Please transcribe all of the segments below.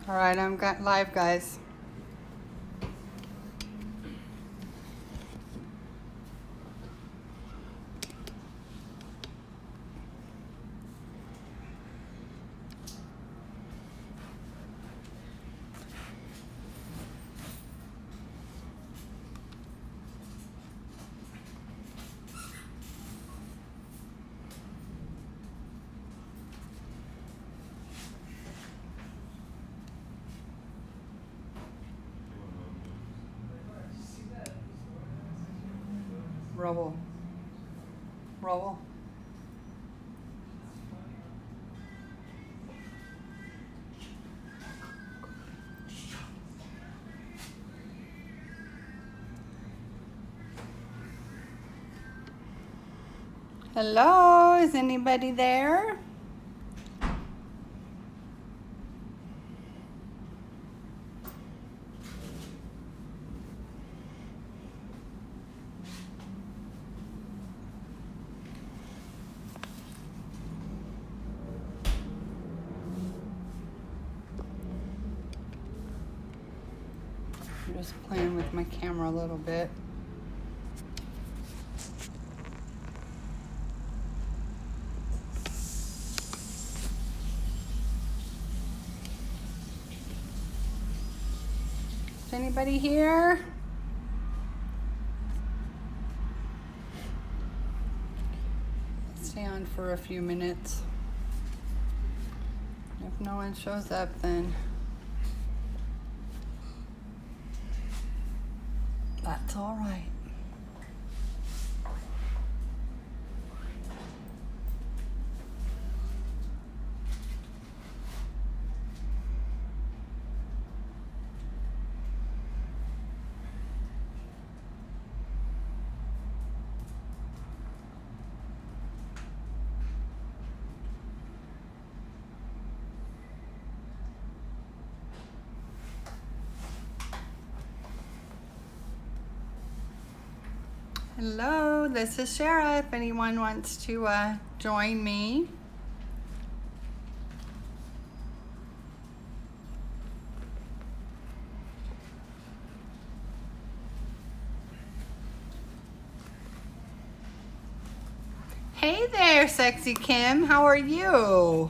All right, I'm live, guys. Roll. Roll. Hello, is anybody there? I'm just playing with my camera a little bit. Is anybody here? Stay on for a few minutes. If no one shows up, then that's all right. Hello, this is Shara. If anyone wants to join me. Hey there, Sexy Kim. How are you?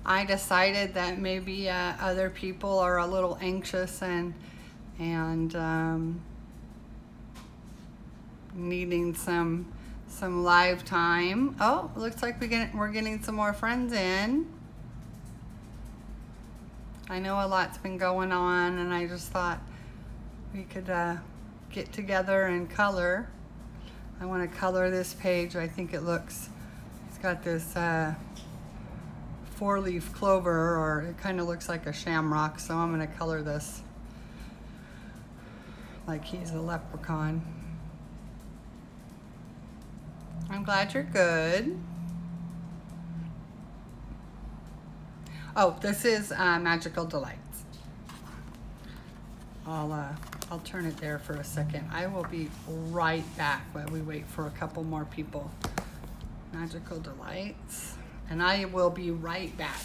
I decided that maybe other people are a little anxious and needing some live time. Oh, looks like we're getting some more friends in. I know a lot's been going on, and I just thought we could get together and color. I want to color this page. I think it looks, it's got this 4-leaf clover, or it kind of looks like a shamrock, so I'm going to color this like he's a leprechaun. I'm glad you're good. Oh, this is Magical Delights. I'll turn it there for a second. I will be right back while we wait for a couple more people. Magical Delights. And I will be right back.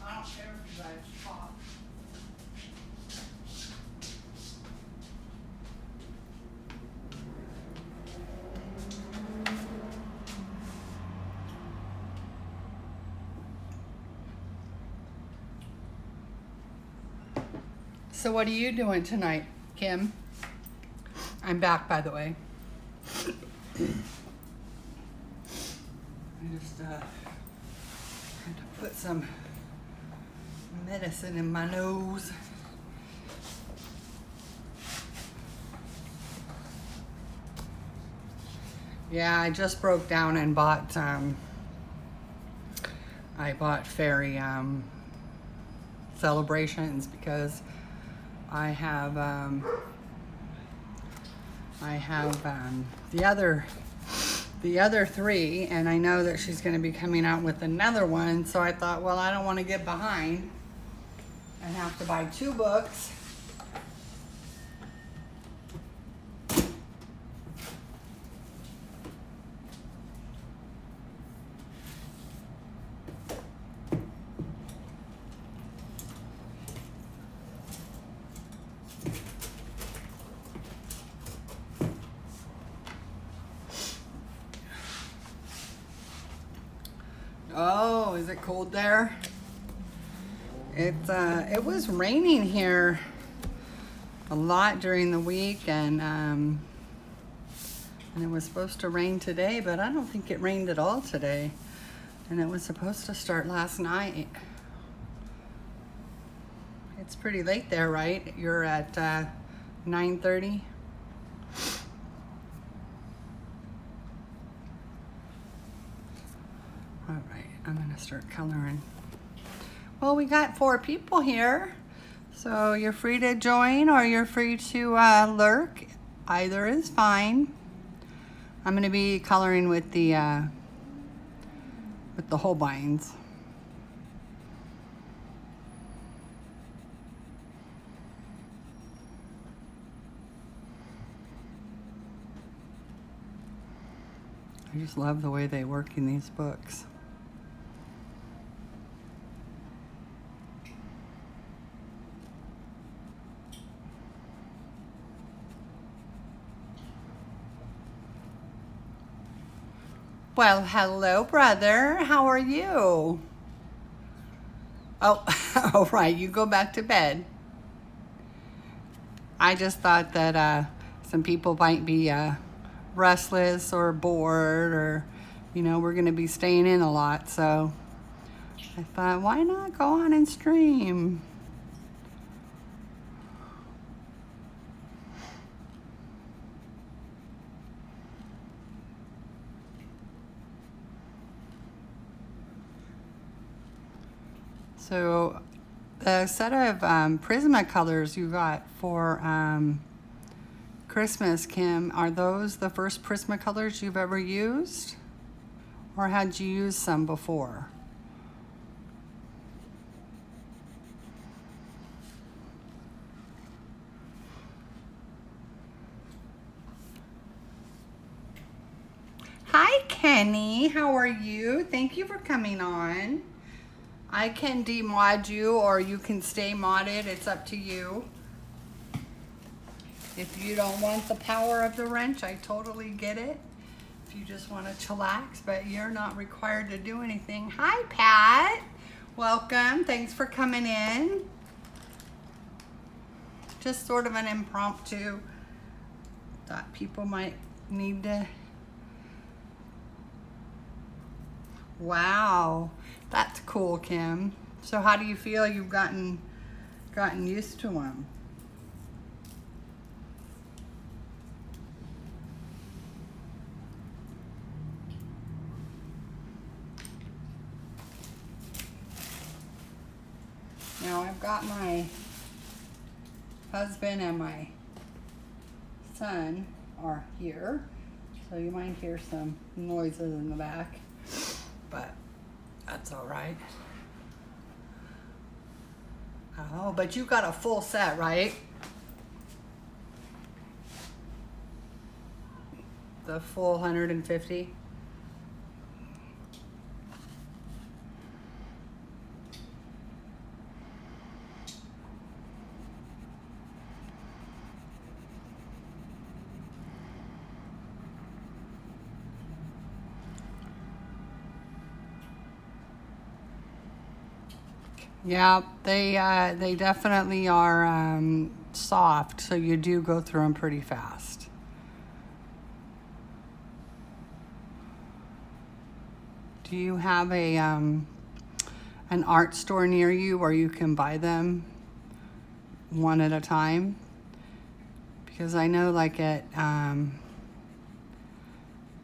I don't care if you guys talk. So what are you doing tonight, Kim? I'm back, by the way. I just had to put some medicine in my nose. Yeah, I just broke down and bought I bought fairy celebrations because I have the other three, and I know that she's going to be coming out with another one, so I thought, well, I don't want to get behind and have to buy 2 books. Oh, is it cold there? It was raining here a lot during the week, and it was supposed to rain today, but I don't think it rained at all today. And it was supposed to start last night. It's pretty late there, right? You're at 9:30. All right, I'm gonna start coloring. Well, we got 4 people here, so you're free to join or you're free to lurk. Either is fine. I'm gonna be coloring with the Holbeins. I just love the way they work in these books. Well, hello, brother. How are you? Oh, all right. You go back to bed. I just thought that some people might be restless or bored, or, you know, we're going to be staying in a lot. So I thought, why not go on and stream? So the set of Prismacolors you got for Christmas, Kim, are those the first Prismacolors you've ever used? Or had you used some before? Hi, Kenny. How are you? Thank you for coming on. I can demod you, or you can stay modded. It's up to you. If you don't want the power of the wrench, I totally get it. If you just want to chillax, but you're not required to do anything. Hi, Pat. Welcome. Thanks for coming in. Just sort of an impromptu. Thought people might need to. Wow. That's cool, Kim. So how do you feel you've gotten used to them? Now I've got my husband and my son are here, so you might hear some noises in the back, but that's all right. Oh, but you got a full set, right? The full 150? Yeah, they definitely are soft, so you do go through them pretty fast. Do you have a an art store near you where you can buy them one at a time? Because I know, like at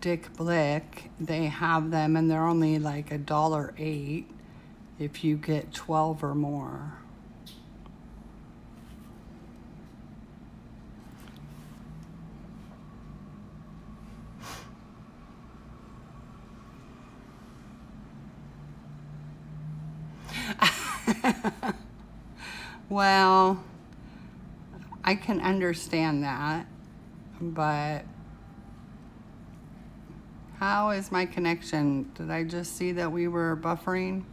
Dick Blick, they have them, and they're only like $1.08 if you get 12 or more. Well, I can understand that, but how is my connection? Did I just see that we were buffering?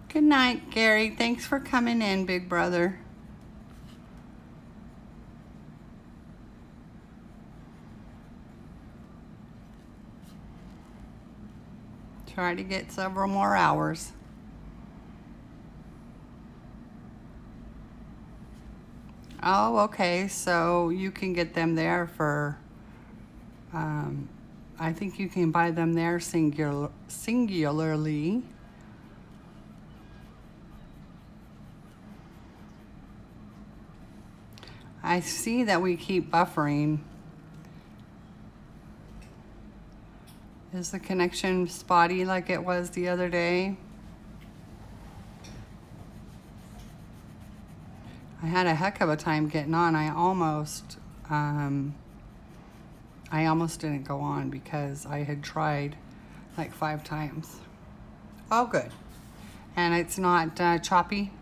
Good night, Gary. Thanks for coming in, big brother. Try to get several more hours. Oh, okay. So you can get them there for, I think you can buy them there singularly. I see that we keep buffering. Is the connection spotty like it was the other day? I had a heck of a time getting on. I almost didn't go on because I had tried like 5 times. Oh, good. And it's not choppy?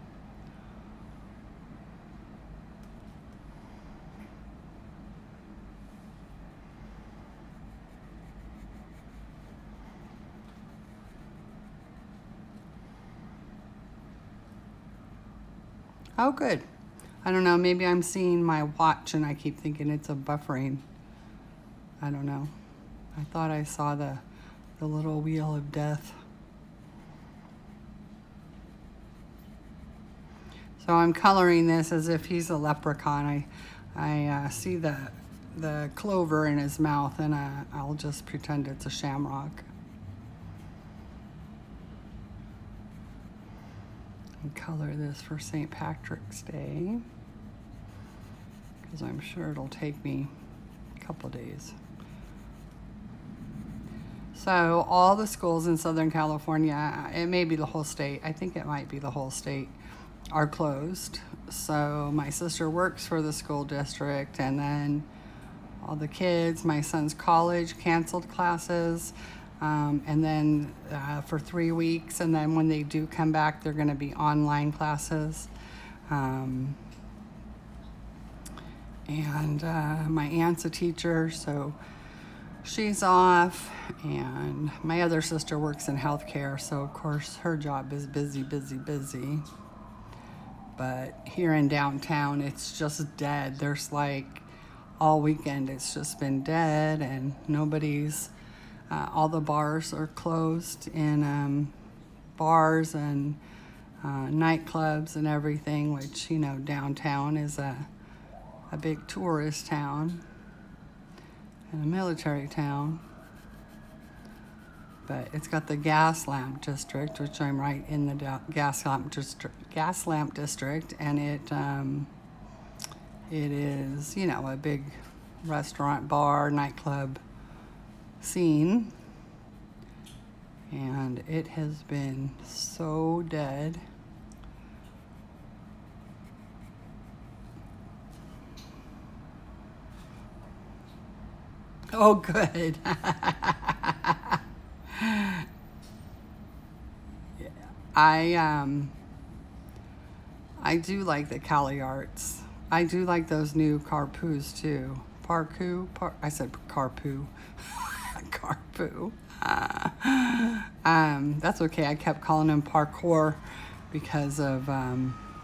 Oh, good. I don't know, maybe I'm seeing my watch and I keep thinking it's a buffering. I don't know. I thought I saw the little wheel of death. So I'm coloring this as if he's a leprechaun. I see the clover in his mouth, and I'll just pretend it's a shamrock. And color this for St. Patrick's Day, because I'm sure it'll take me a couple days. So all the schools in Southern California, it may be the whole state, I think it might be the whole state, are closed. So my sister works for the school district, and then all the kids, my son's college canceled classes, and then for 3 weeks, and then when they do come back, they're going to be online classes. And my aunt's a teacher, so she's off, and my other sister works in healthcare, so of course her job is busy, busy, busy. But here in downtown, it's just dead. There's like all weekend, it's just been dead, and nobody's, all the bars are closed, in bars and nightclubs and everything, which, you know, downtown is a big tourist town and a military town. But it's got the gas lamp district, which I'm right in the gas lamp district, and it is, you know, a big restaurant, bar, nightclub scene, and it has been so dead. Oh, good. I do like the Cali Arts. I do like those new carpoos too. I said carpoo. Carpoo. That's okay. I kept calling them parkour because of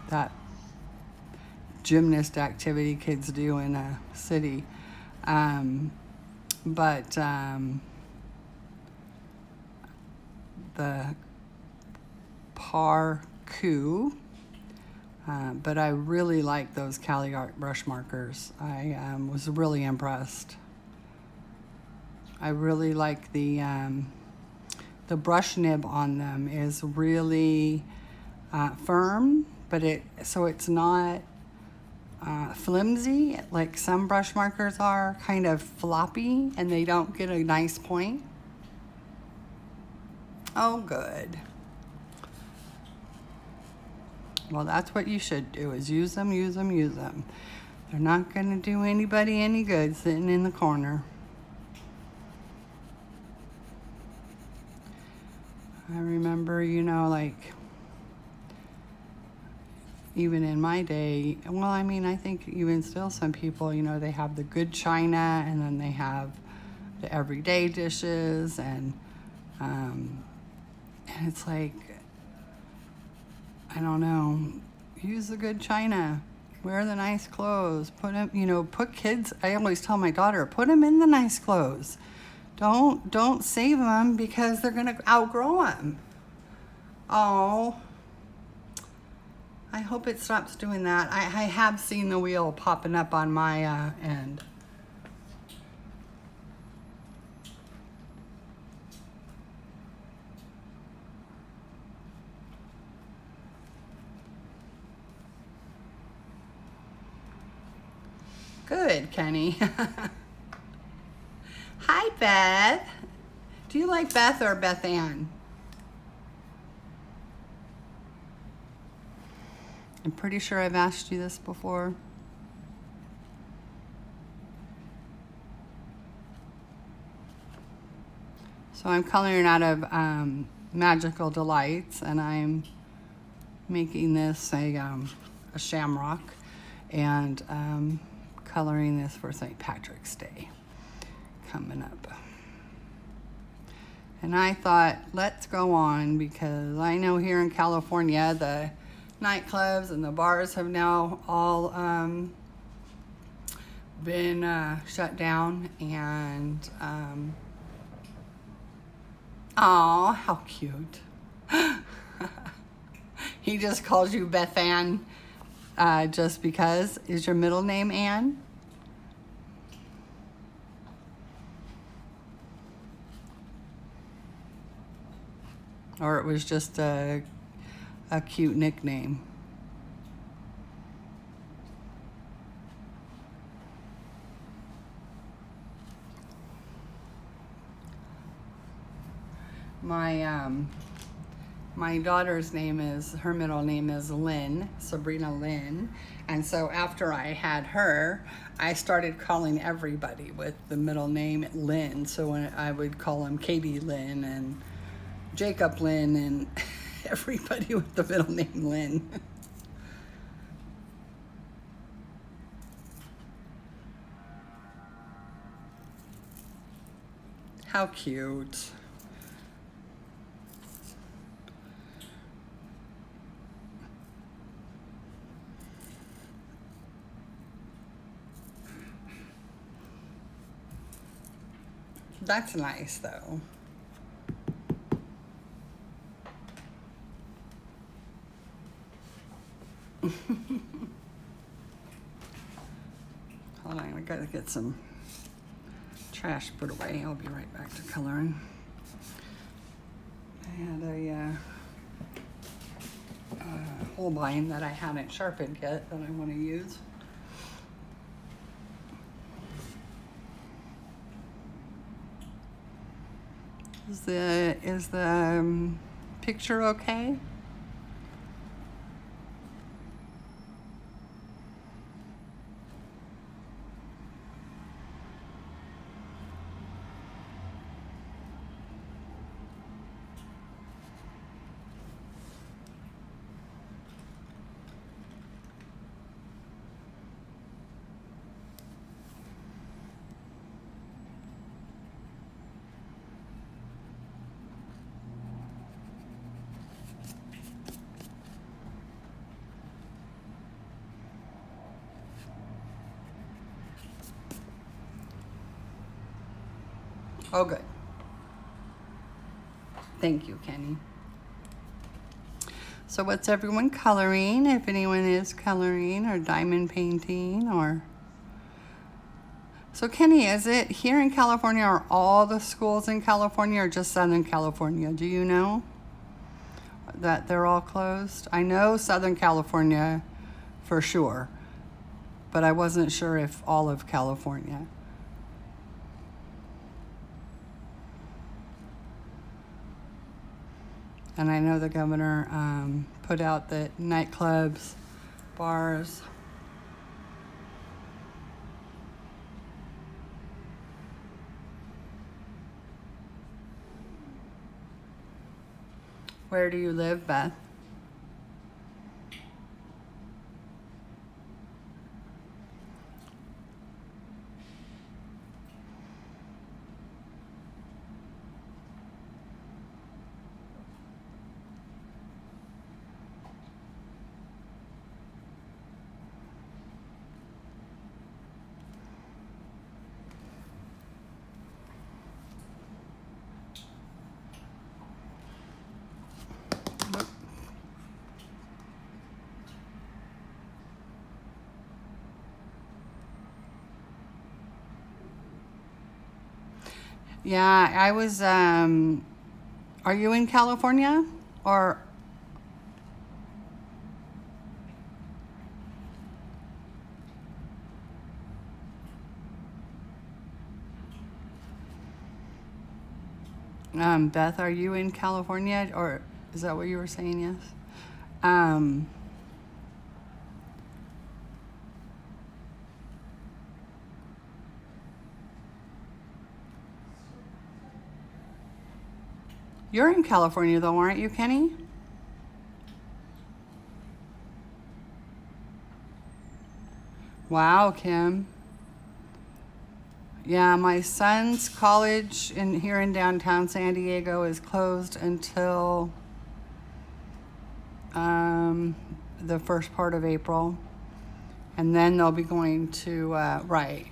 that gymnast activity kids do in a city. But the parkour. But I really like those Cali Art brush markers. I was really impressed. I really like the brush nib on them is really firm, but it's not flimsy like some brush markers are, kind of floppy, and they don't get a nice point. Oh, good. Well, that's what you should do, is use them, use them, use them. They're not going to do anybody any good sitting in the corner. I remember, you know, like, even in my day, well, I mean, I think even still some people, you know, they have the good china, and then they have the everyday dishes, and it's like, I don't know, use the good china, wear the nice clothes, put them, you know, put kids, I always tell my daughter, put them in the nice clothes. Don't save them because they're going to outgrow them. Oh, I hope it stops doing that. I have seen the wheel popping up on my end. Good, Kenny. Hi, Beth. Do you like Beth or Beth Ann? I'm pretty sure I've asked you this before. So I'm coloring out of Magical Delights, and I'm making this a shamrock, and coloring this for St. Patrick's Day coming up. And I thought, let's go on, because I know here in California the nightclubs and the bars have now all been shut down, and oh, how cute. He just calls you Beth Ann just because. Is your middle name Ann? Or it was just a cute nickname? My daughter's name is, her middle name is Lynn, Sabrina Lynn. And so after I had her, I started calling everybody with the middle name Lynn. So when I would call them Katie Lynn and Jacob Lynn and everybody with the middle name Lynn. How cute. That's nice, though. Hold on, I gotta get some trash put away. I'll be right back to coloring. I had a Holbein that I haven't sharpened yet that I want to use. Is the picture okay? Oh, good. Thank you, Kenny. So what's everyone coloring? If anyone is coloring or diamond painting or... So Kenny, is it here in California, are all the schools in California or just Southern California? Do you know that they're all closed? I know Southern California for sure, but I wasn't sure if all of California. And I know the governor put out that nightclubs, bars, where do you live, Beth? Yeah, I was, are you in California? Or, Beth, are you in California? Or is that what you were saying? Yes. Um, you're in California though, aren't you, Kenny? Wow, Kim. Yeah, my son's college here in downtown San Diego is closed until the first part of April. And then they'll be going to, right.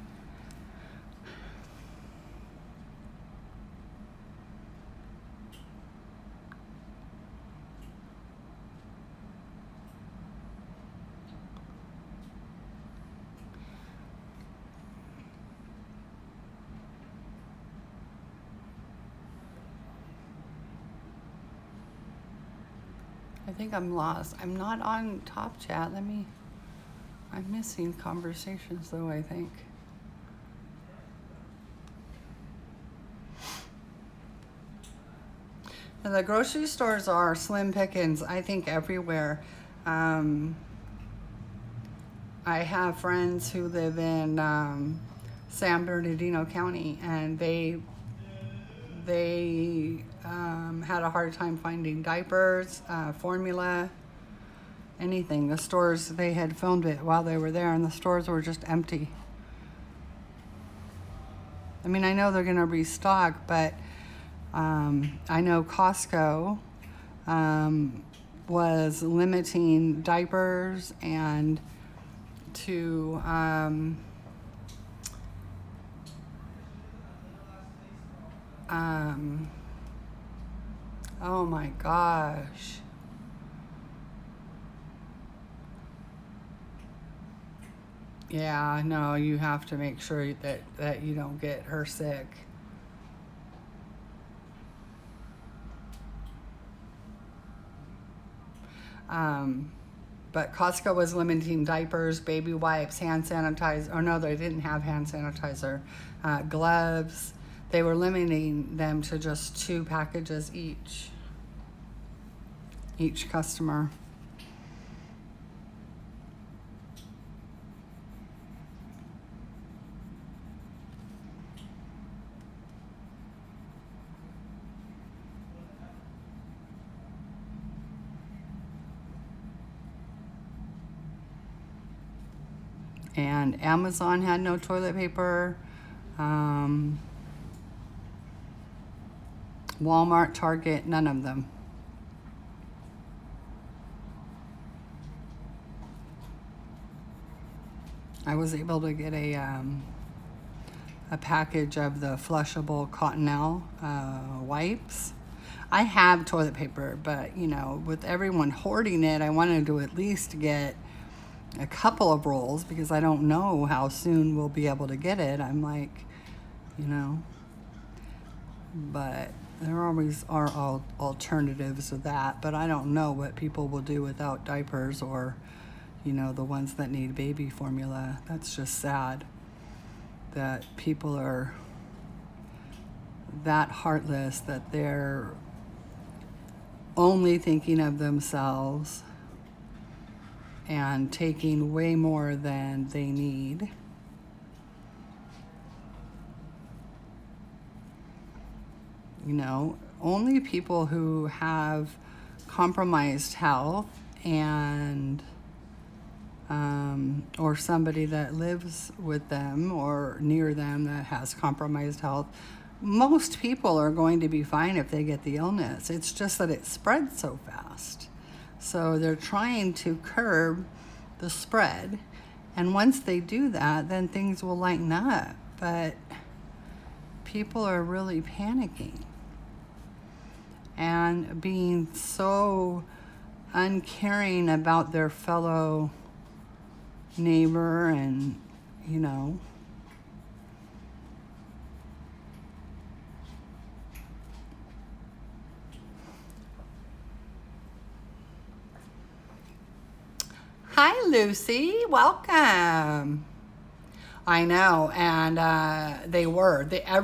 I think I'm lost. I'm not on Top Chat. I'm missing conversations though, I think. And the grocery stores are slim pickings, I think, everywhere. I have friends who live in San Bernardino County, and they had a hard time finding diapers, formula, anything. The stores, they had filmed it while they were there, and the stores were just empty. I mean, I know they're going to restock, but I know Costco was limiting diapers and to oh my gosh. Yeah, no, you have to make sure that you don't get her sick. But Costco was limiting diapers, baby wipes, hand sanitizer. Oh no, they didn't have hand sanitizer. Gloves. They were limiting them to just 2 packages each customer. And Amazon had no toilet paper. Walmart, Target, none of them. I was able to get a package of the flushable Cottonelle wipes. I have toilet paper, but you know, with everyone hoarding it, I wanted to at least get a couple of rolls because I don't know how soon we'll be able to get it. I'm like, you know, but there always are alternatives to that, but I don't know what people will do without diapers or, you know, the ones that need baby formula. That's just sad that people are that heartless that they're only thinking of themselves and taking way more than they need. You know, only people who have compromised health and or somebody that lives with them or near them that has compromised health, most people are going to be fine if they get the illness. It's just that it spreads so fast. So they're trying to curb the spread. And once they do that, then things will lighten up. But people are really panicking and being so uncaring about their fellow neighbor and, you know, hi Lucy, welcome. I know, and they were. I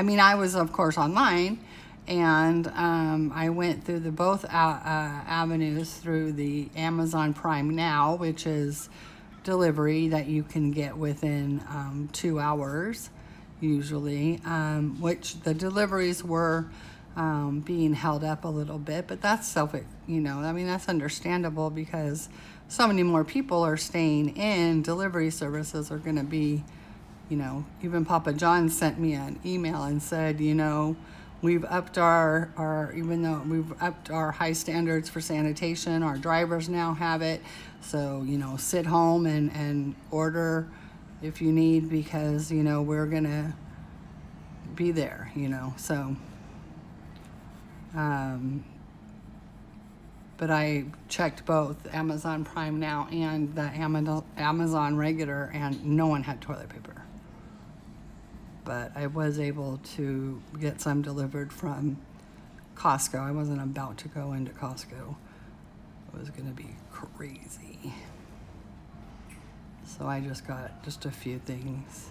mean, I was of course online, and I went through the both avenues through the Amazon Prime Now, which is delivery that you can get within 2 hours, usually, which the deliveries were being held up a little bit, but that's I mean, that's understandable because so many more people are staying in. Delivery services are going to be, you know, even Papa John sent me an email and said, you know, we've upped even though we've upped our high standards for sanitation, our drivers now have it. So, you know, sit home and order if you need, because, you know, we're going to be there, you know, so. But I checked both Amazon Prime Now and the Amazon regular, and no one had toilet paper. But I was able to get some delivered from Costco. I wasn't about to go into Costco. It was going to be crazy. So I just got just a few things.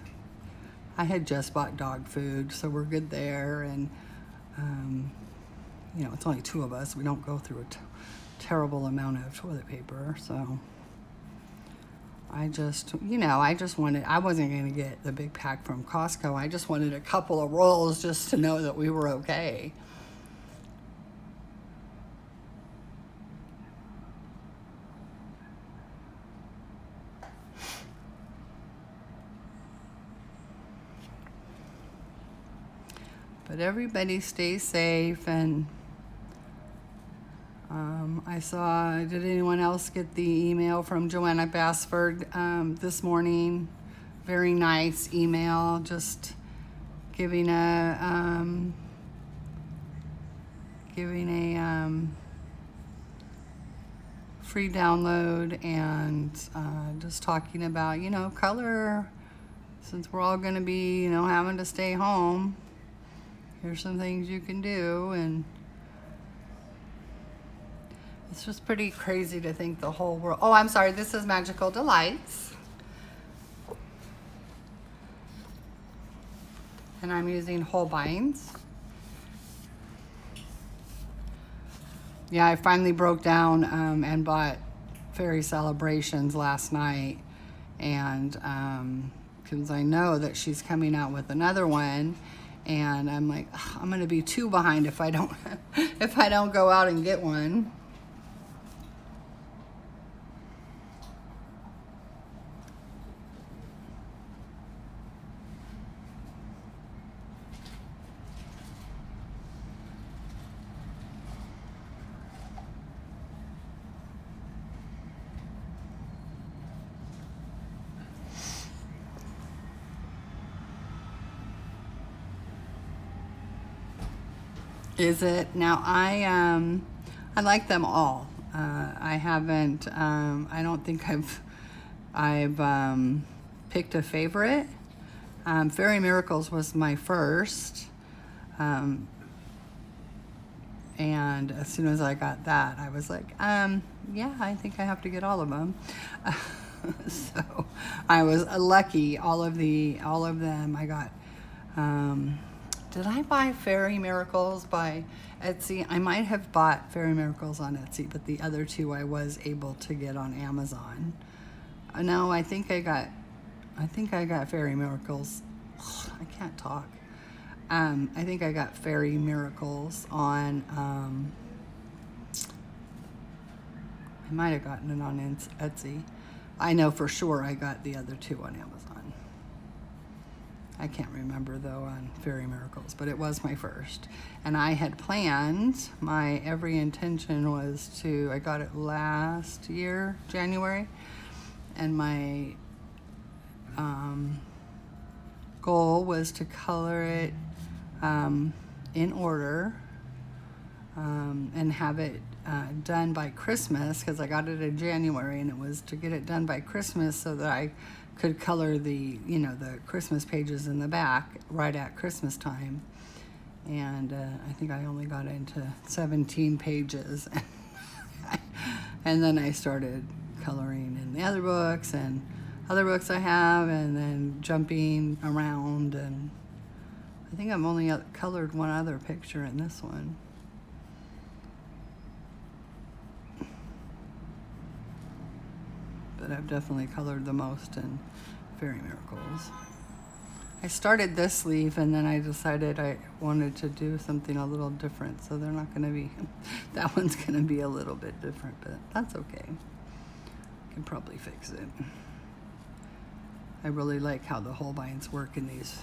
I had just bought dog food, so we're good there. And, you know, it's only 2 of us. We don't go through a terrible amount of toilet paper. So I just wanted, I wasn't going to get the big pack from Costco. I just wanted a couple of rolls just to know that we were okay. But everybody stay safe. And did anyone else get the email from Joanna Bassford this morning? Very nice email, just giving a free download, and just talking about, you know, color, since we're all going to be, you know, having to stay home. Here's some things you can do. And it's just pretty crazy to think the whole world. Oh, I'm sorry. This is Magical Delights. And I'm using Holbein's. Yeah, I finally broke down and bought Fairy Celebrations last night. And because I know that she's coming out with another one. And I'm like, I'm going to be too behind if I don't go out and get one. Is it? Now, I like them all. I haven't, I don't think I've picked a favorite. Fairy Miracles was my first. And as soon as I got that, I was like, yeah, I think I have to get all of them. So I was lucky. All of them I got. Did I buy Fairy Miracles by Etsy? I might have bought Fairy Miracles on Etsy, but the other two I was able to get on Amazon. No, I think I got Fairy Miracles. I can't talk. I think I got Fairy Miracles on, I might have gotten it on Etsy. I know for sure I got the other two on Amazon. I can't remember though on Fairy Miracles, but it was my first. And I had planned, my every intention was I got it last year, January, and my goal was to color it in order and have it done by Christmas, because I got it in January, and it was to get it done by Christmas so that I could color the Christmas pages in the back right at Christmas time. And I think I only got into 17 pages. And then I started coloring in the other books and other books I have, and then jumping around, and I think I've only colored one other picture in this one. But I've definitely colored the most in Fairy Miracles. I started this sleeve, and then I decided I wanted to do something a little different, so they're not going to be, that one's going to be a little bit different, but that's okay. I can probably fix it. I really like how the Holbeins work in these.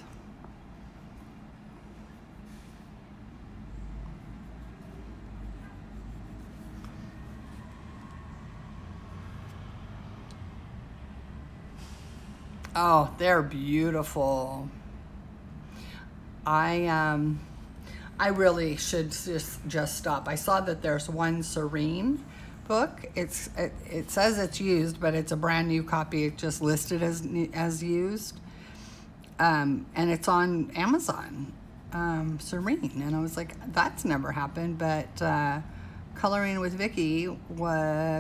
Oh, they're beautiful. I really should just stop. I saw that there's one Serene book. It says it's used, but it's a brand new copy. It's just listed as used, and it's on Amazon. Serene, and I was like, that's never happened. But Coloring with Vicky,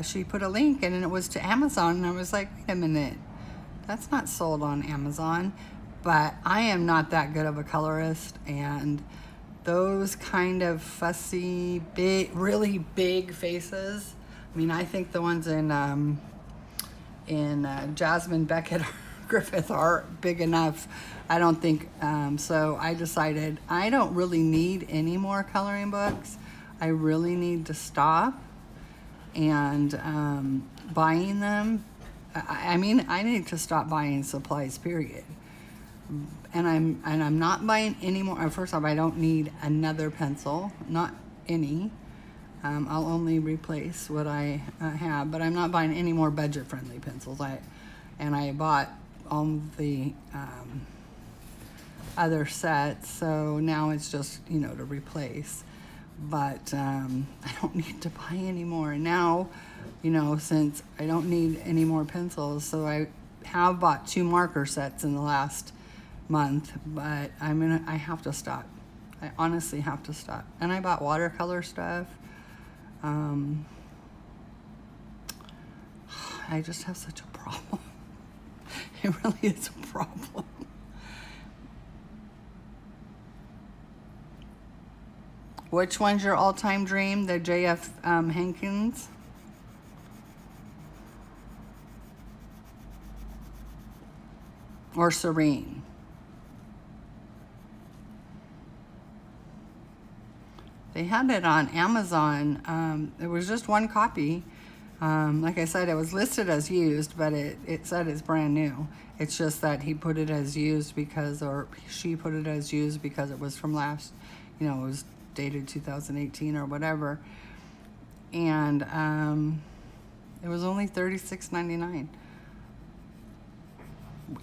she put a link, and it was to Amazon, and I was like, wait a minute. That's not sold on Amazon, but I am not that good of a colorist, and those kind of fussy, big, really big faces. I mean, I think the ones in Jasmine Beckett Griffith are big enough. I don't think so. I decided I don't really need any more coloring books. I really need to stop and buying them. I mean, I need to stop buying supplies, period. And I'm not buying any more. First off, I don't need another pencil, not any. I'll only replace what I have, but I'm not buying any more budget-friendly pencils. I bought all the other sets, so now it's just to replace. But I don't need to buy any more now. Since I don't need any more pencils, so I have bought 2 marker sets in the last month, but I have to stop. I honestly have to stop. And I bought watercolor stuff. I just have such a problem. It really is a problem. Which one's your all-time dream? The J.F. Hankins? Or Serene? They had it on Amazon. It was just one copy. Like I said, it was listed as used, but it said it's brand new. It's just that he put it as used or she put it as used because it was from last, it was dated 2018 or whatever. And it was only $36.99.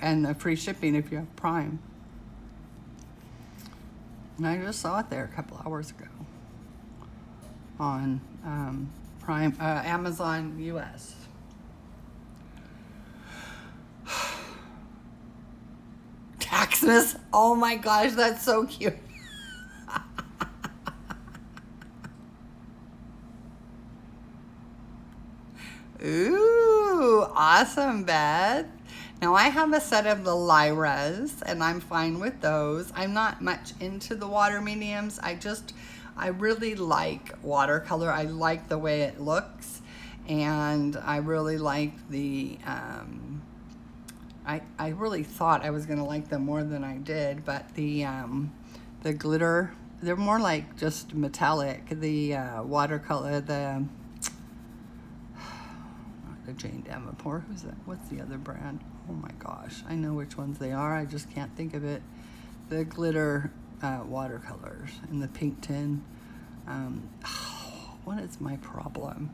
And the free shipping if you have Prime. And I just saw it there a couple hours ago on Prime, Amazon US. Taxmas, oh my gosh, that's so cute. Ooh, awesome, Beth. Now I have a set of the Lyras and I'm fine with those. I'm not much into the water mediums. I really like watercolor. I like the way it looks, and I really like the, I really thought I was gonna like them more than I did, but the glitter, they're more like just metallic. The watercolor, the Jane Davenport, who's that? What's the other brand? Oh my gosh, I know which ones they are, I just can't think of it. The glitter watercolors in the pink tin. What is my problem?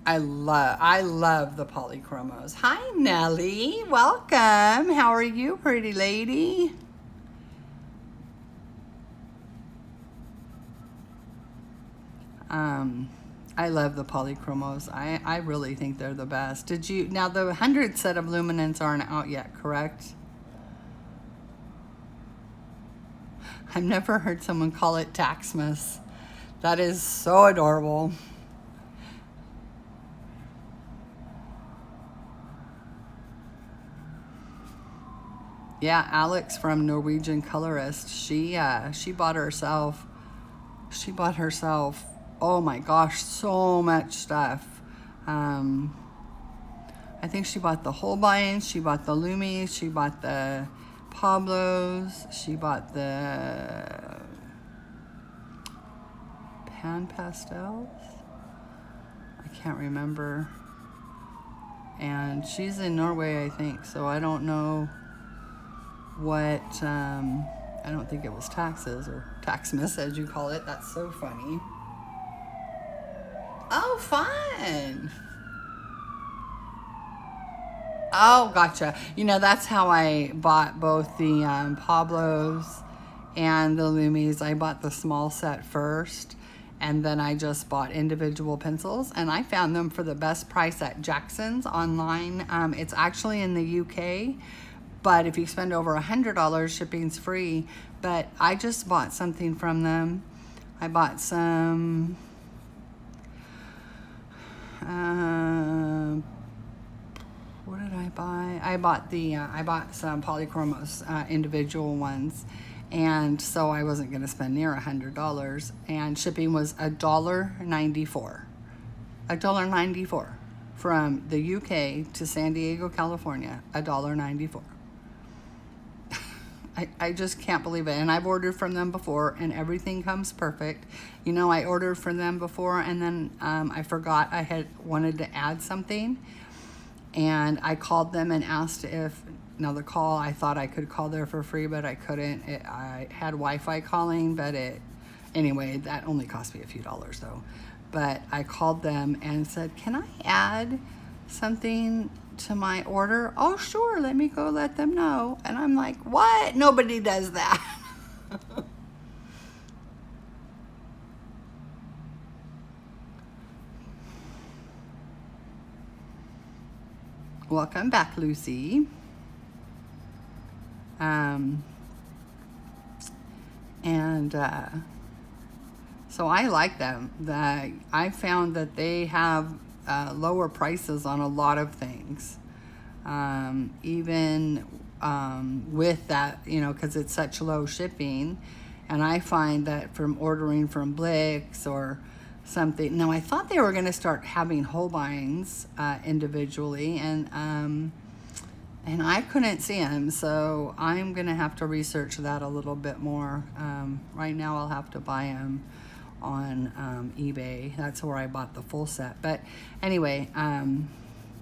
I love the polychromos. Hi Nellie, welcome. How are you, pretty lady? I love the polychromos. I really think they're the best. Now the 100 set of luminance aren't out yet, correct? I've never heard someone call it Taxmas. That is so adorable. Yeah, Alex from Norwegian Colorist, she bought herself, oh my gosh, so much stuff. I think she bought the Holbeins, she bought the Lumis, she bought the Pablos, she bought the Pan Pastels, I can't remember. And she's in Norway, I think, so I don't know what, I don't think it was taxes or Taxmas as you call it. That's so funny. Oh, fun. Oh, gotcha. You know, that's how I bought both the Pablos and the Lumis. I bought the small set first, and then I just bought individual pencils, and I found them for the best price at Jackson's online. It's actually in the UK, but if you spend over $100, shipping's free. But I just bought something from them. I bought some, what did I buy? I bought some polychromos, individual ones. And so I wasn't gonna spend near $100, and shipping was $1.94. $1.94 from the UK to San Diego, California, $1.94. I just can't believe it. And I've ordered from them before and everything comes perfect. You know, I ordered from them before and then I forgot I had wanted to add something. And I called them and asked if, now the call, I thought I could call there for free, but I couldn't. I had Wi-Fi calling, but anyway, that only cost me a few dollars though. But I called them and said, can I add something to my order? Oh, sure, let me go let them know. And I'm like, what? Nobody does that. Welcome back, Lucy. So I like them. I found that they have lower prices on a lot of things, even with that, you know, because it's such low shipping. And I find that from ordering from Blix or something. Now I thought they were going to start having Holbeins individually, and I couldn't see them, so I'm going to have to research that a little bit more. Right now I'll have to buy them on eBay. That's where I bought the full set. But anyway,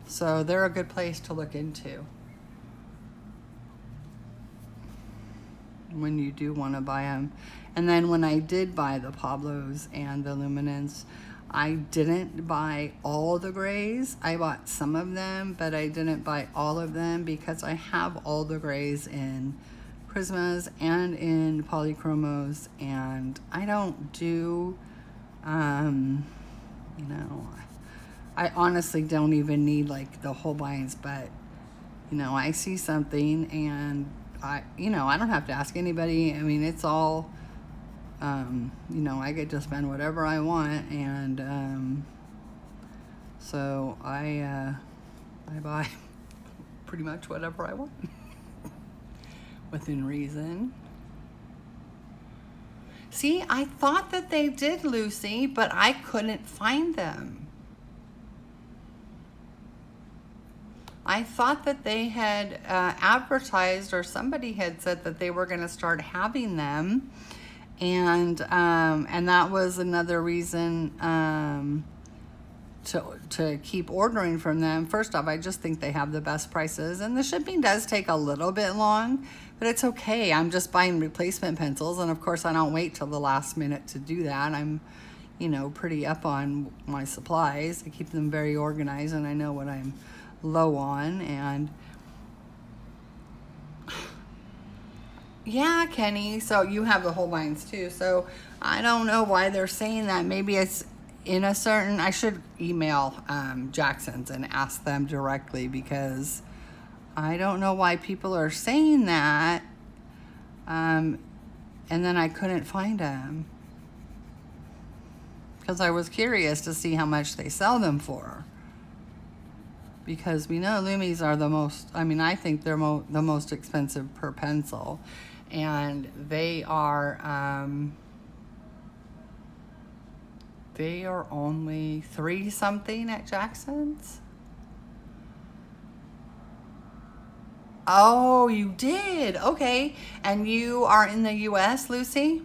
so they're a good place to look into when you do want to buy them. And then when I did buy the Pablos and the Luminance, I didn't buy all the grays. I bought some of them, but I didn't buy all of them because I have all the grays in Prismas and in Polychromos, and I don't do, you know, I honestly don't even need like the Holbeins, but you know, I see something and you know, I don't have to ask anybody. I mean, it's all, you know, I get to spend whatever I want, and so I I buy pretty much whatever I want within reason. See, I thought that they did, Lucy, but I couldn't find them. I thought that they had advertised, or somebody had said that they were going to start having them, and that was another reason to keep ordering from them. First off, I just think they have the best prices, and the shipping does take a little bit long, but it's okay. I'm just buying replacement pencils, and of course I don't wait till the last minute to do that. I'm, pretty up on my supplies. I keep them very organized, and I know what I'm low on. And yeah, Kenny, so you have the Holbeins too, so I don't know why they're saying that. Maybe it's in a certain, I should email Jackson's and ask them directly, because I don't know why people are saying that. And then I couldn't find them, because I was curious to see how much they sell them for. Because we know Lumis are the most, I think they're the most expensive per pencil. And they are only $3 something at Jackson's. Oh, you did? Okay. And you are in the US, Lucy?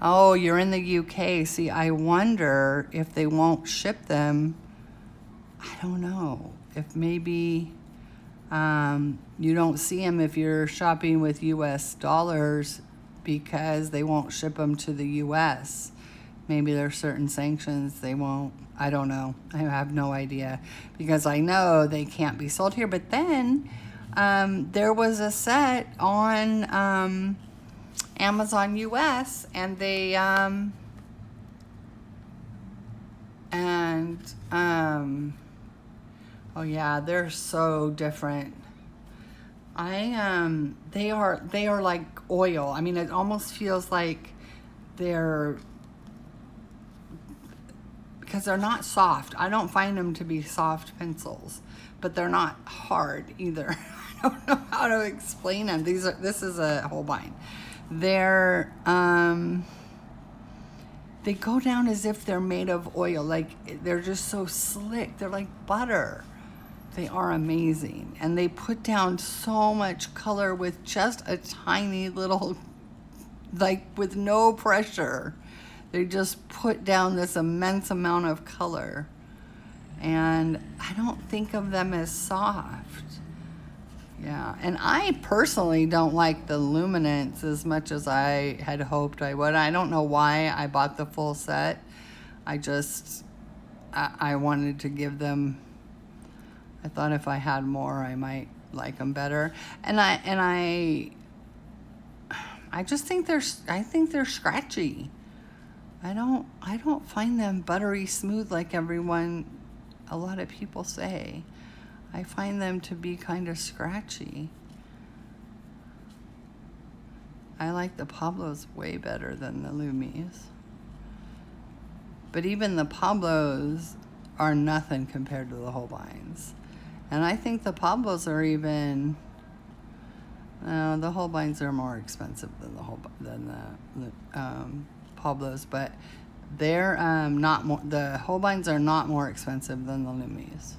Oh, you're in the UK. See, I wonder if they won't ship them. I don't know. If maybe you don't see them if you're shopping with US dollars, because they won't ship them to the US. Maybe there's certain sanctions they won't. I don't know. I have no idea, because I know they can't be sold here. But then there was a set on Amazon US, and they oh yeah, they're so different. They are like oil. It almost feels like because they're not soft. I don't find them to be soft pencils, but they're not hard either. I don't know how to explain them. This is a Holbein. They're they go down as if they're made of oil. Like, they're just so slick. They're like butter. They are amazing. And they put down so much color with just a tiny little, like, with no pressure. They just put down this immense amount of color. And I don't think of them as soft. Yeah, and I personally don't like the luminance as much as I had hoped I would. I don't know why I bought the full set. I wanted to give them, I thought if I had more, I might like them better. And I just think they're scratchy. I don't find them buttery smooth like a lot of people say. I find them to be kind of scratchy. I like the Pablos way better than the Lumis. But even the Pablos are nothing compared to the Holbeins. And I think the Pablos are even, the Holbeins are more expensive than the Pablos, but they're not more, the Holbeins are not more expensive than the Lumis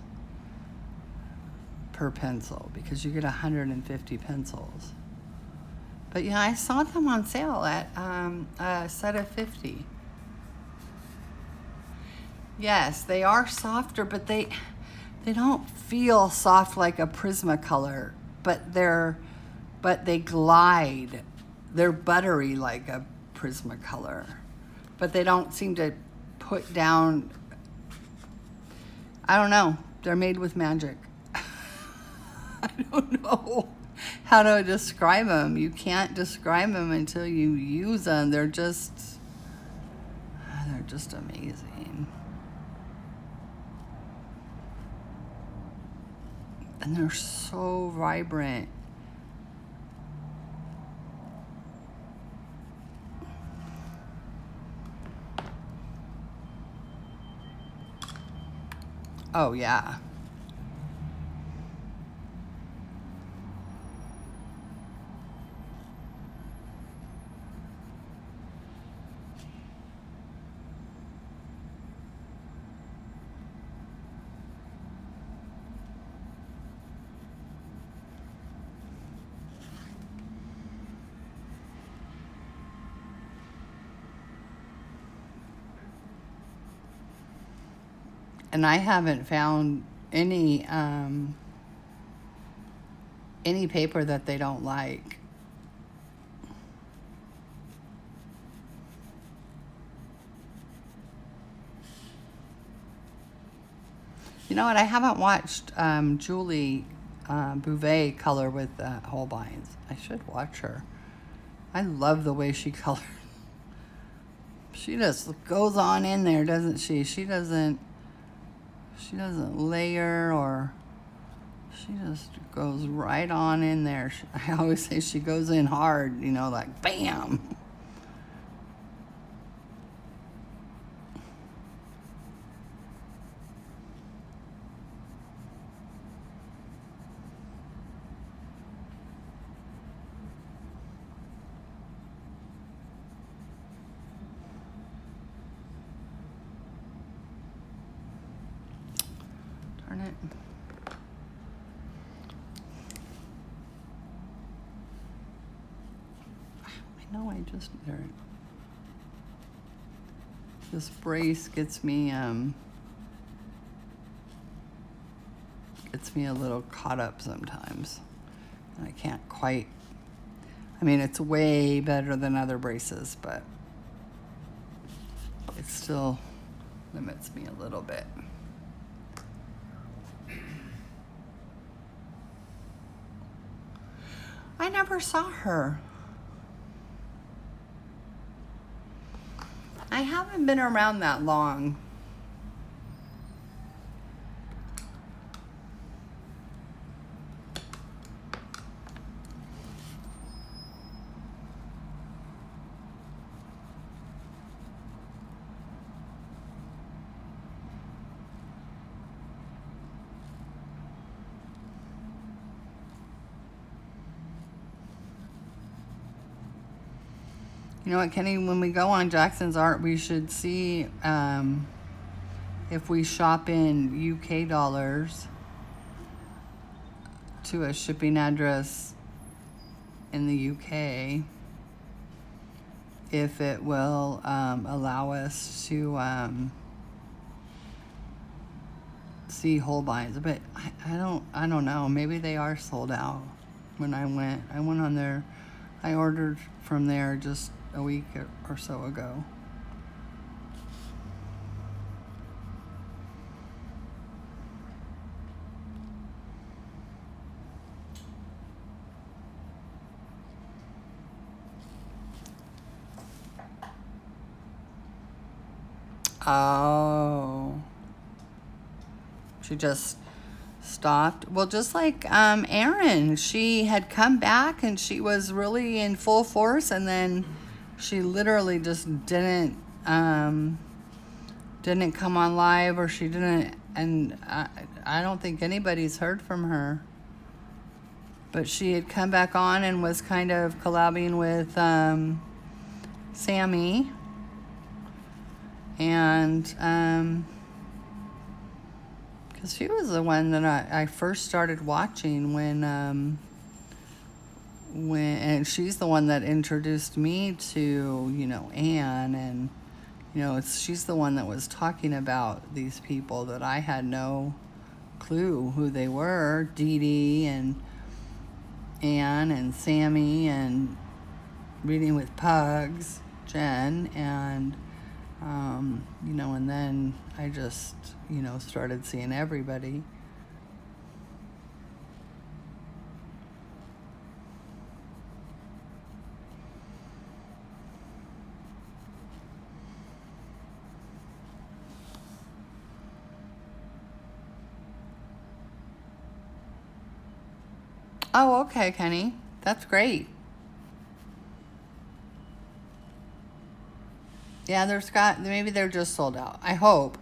per pencil, because you get 150 pencils. But yeah, I saw them on sale at a set of 50. Yes, they are softer, but they don't feel soft like a Prismacolor, but they glide. They're buttery like a Prismacolor. but they don't seem to put down, I don't know, they're made with magic. I don't know how to describe them. You can't describe them until you use them. They're just amazing. And they're so vibrant. Oh, yeah. And I haven't found any paper that they don't like. You know what? I haven't watched Julie Bouvet color with Holbeins. I should watch her. I love the way she colors. She just goes on in there, doesn't she? She doesn't layer, or she just goes right on in there. I always say she goes in hard, you know, like bam. Darn it. I know I just, there. This brace gets me a little caught up sometimes. And I can't quite, I mean, it's way better than other braces, but it still limits me a little bit. I never saw her. I haven't been around that long. You know what, Kenny, when we go on Jackson's Art, we should see if we shop in UK dollars to a shipping address in the UK, if it will allow us to see Holbeins. But I don't know. Maybe they are sold out. When I went on there. I ordered from there just a week or so ago. Oh. She just stopped. Well, just like Erin, she had come back and she was really in full force, and then she literally just didn't come on live, or she didn't, and I don't think anybody's heard from her. But she had come back on and was kind of collabing with Sammy, and because she was the one that I first started watching when and she's the one that introduced me to, you know, Anne, and, you know, she's the one that was talking about these people that I had no clue who they were, Dee Dee and Anne and Sammy, and Reading with Pugs, Jen, and You know, and then I just, you know, started seeing everybody. Oh, okay, Kenny. That's great. Yeah, maybe they're just sold out. I hope.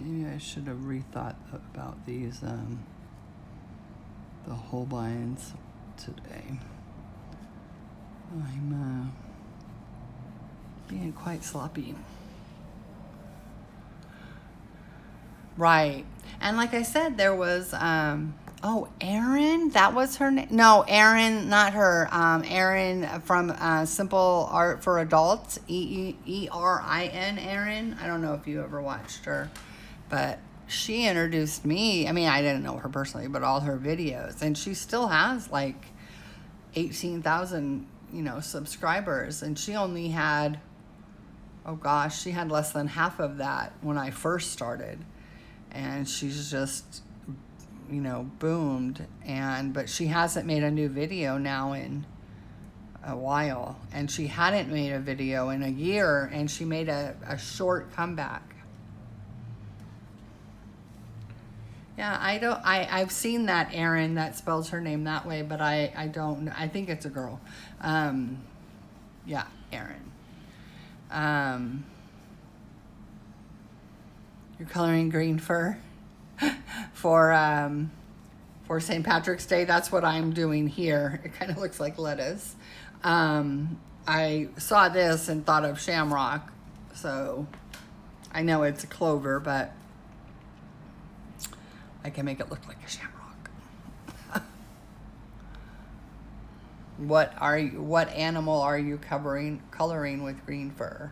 Maybe I should have rethought about these, the Holbeins today. I'm being quite sloppy. Right. And like I said, there was, oh, Erin, that was her name. No, Erin, not her. Erin from Simple Art for Adults, Erin, Erin. I don't know if you ever watched her, but she introduced me. I mean, I didn't know her personally, but all her videos. And she still has like 18,000, you know, subscribers. And she only had, oh gosh, she had less than half of that when I first started. And she's just, you know, boomed. But she hasn't made a new video now in a while. And she hadn't made a video in a year, and she made a short comeback. Yeah, I've seen that Erin that spells her name that way, but I don't, I think it's a girl. Yeah, Erin. You're coloring green fur for St. Patrick's Day. That's what I'm doing here. It kind of looks like lettuce. I saw this and thought of shamrock, so I know it's a clover, but I can make it look like a shamrock. What animal are you coloring with green fur?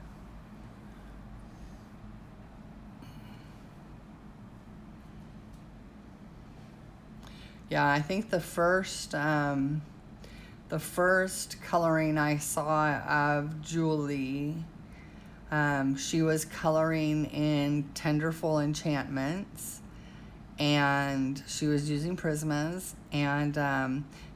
Yeah, I think the first coloring I saw of Julie, she was coloring in Tenderful Enchantments, and she was using Prismas. And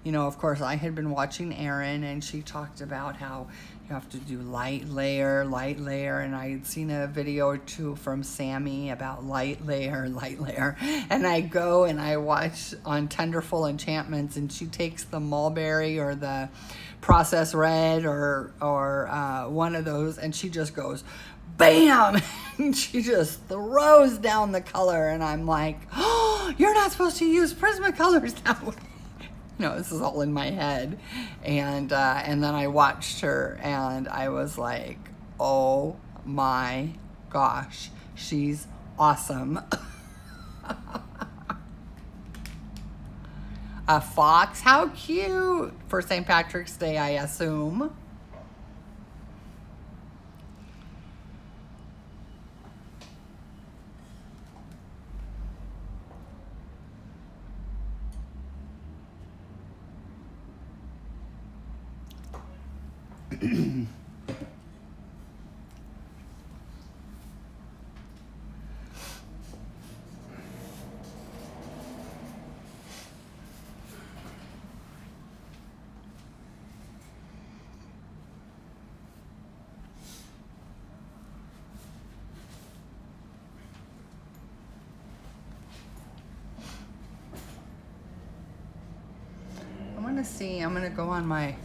you know, of course, I had been watching Erin, and she talked about how you have to do light layer, and I had seen a video or two from Sammy about light layer, and I go and I watch on Tenderful Enchantments, and she takes the mulberry or the processed red or one of those, and she just goes bam, and she just throws down the color, and I'm like, oh, you're not supposed to use Prismacolors that way. No, this is all in my head. And then I watched her, and I was like, oh my gosh, she's awesome. A fox, how cute, for St. Patrick's Day, I assume. I'm gonna go on my,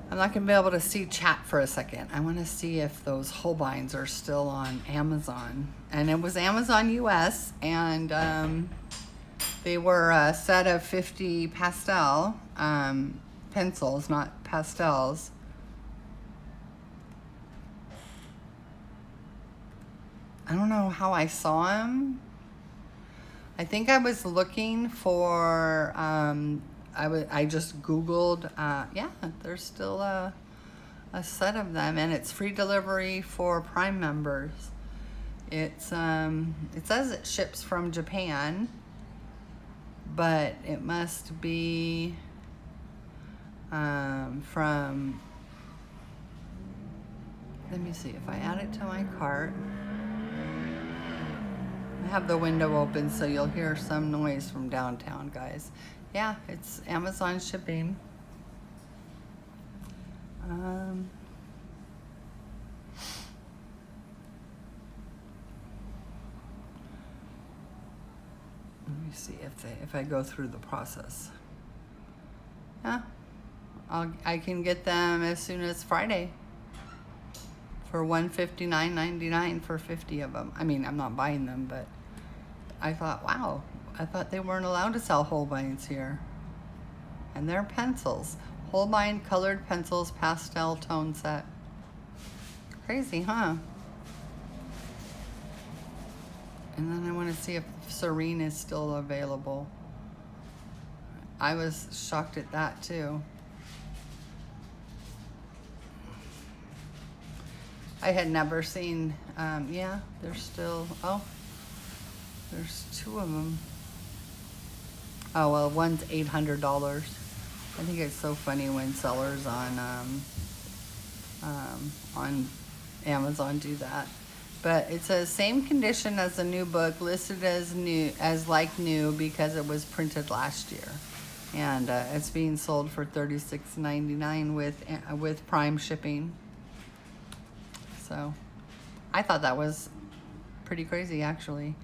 I'm not gonna be able to see chat for a second. I wanna see if those Holbeins are still on Amazon. And it was Amazon US, and they were a set of 50 pastel pencils, not pastels. I don't know how I saw them. I think I was looking for, I just Googled, yeah, there's still a set of them, and it's free delivery for Prime members. It's, it says it ships from Japan, but it must be, from, let me see if I add it to my cart. I have the window open so you'll hear some noise from downtown, guys. Yeah, it's Amazon shipping. Let me see if I go through the process. Yeah, I can get them as soon as Friday for $159.99 for 50 of them. I mean, I'm not buying them, but I thought, wow, I thought they weren't allowed to sell Holbeins here. And they're pencils. Holbein colored pencils pastel tone set. Crazy, huh? And then I want to see if Serene is still available. I was shocked at that too. I had never seen, yeah, there's still, oh, there's two of them. Oh, well, one's $800. I think it's so funny when sellers on Amazon do that. But it says same condition as the new book, listed as new, as like new, because it was printed last year, and it's being sold for $36.99 with Prime shipping. So I thought that was pretty crazy, actually,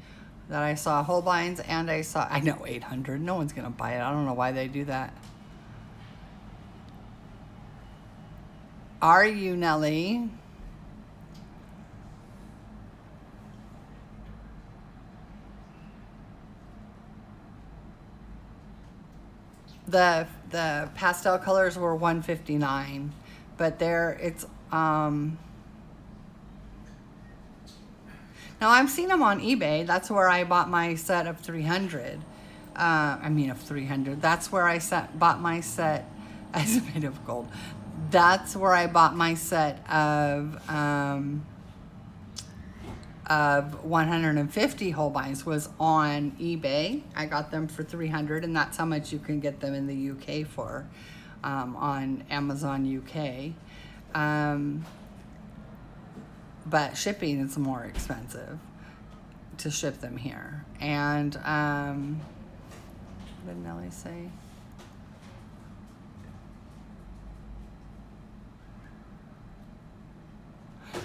that I saw Holbeins and I know 800. No one's gonna buy it. I don't know why they do that. Are you, Nellie? The pastel colors were $159, but now I've seen them on eBay. That's where I bought my set of 300. Of 300. That's where I bought my set as made of gold. That's where I bought my set of 150 Holbeins, was on eBay. I got them for 300, and that's how much you can get them in the UK for, on Amazon UK. But shipping is more expensive to ship them here. And what did Nellie say?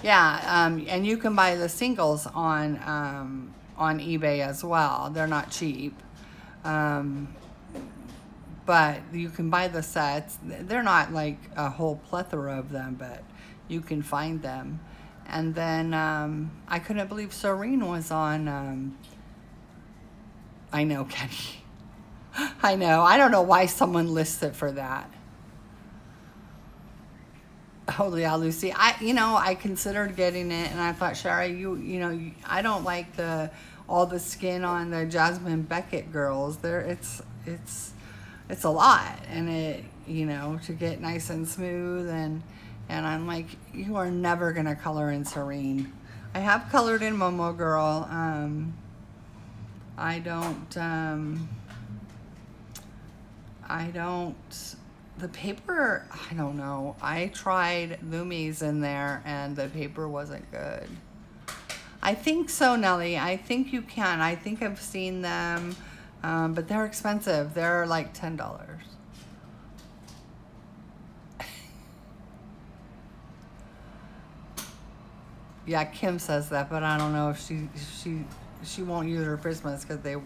Yeah, and you can buy the singles on eBay as well. They're not cheap, but you can buy the sets. They're not like a whole plethora of them, but you can find them. And then I couldn't believe Serene was on. I know, Kenny. I know. I don't know why someone lists it for that. Oh yeah, Lucy. I considered getting it, and I thought, Shara, I don't like all the skin on the Jasmine Beckett girls. It's a lot, and to get nice and smooth, and I'm like, you are never gonna color in Serene. I have colored in Momo Girl. I don't. The paper, I don't know. I tried Lumis in there, and the paper wasn't good. I think so, Nellie. I think you can. I think I've seen them, but they're expensive. They're like $10. Yeah, Kim says that, but I don't know if she won't use her Christmas because they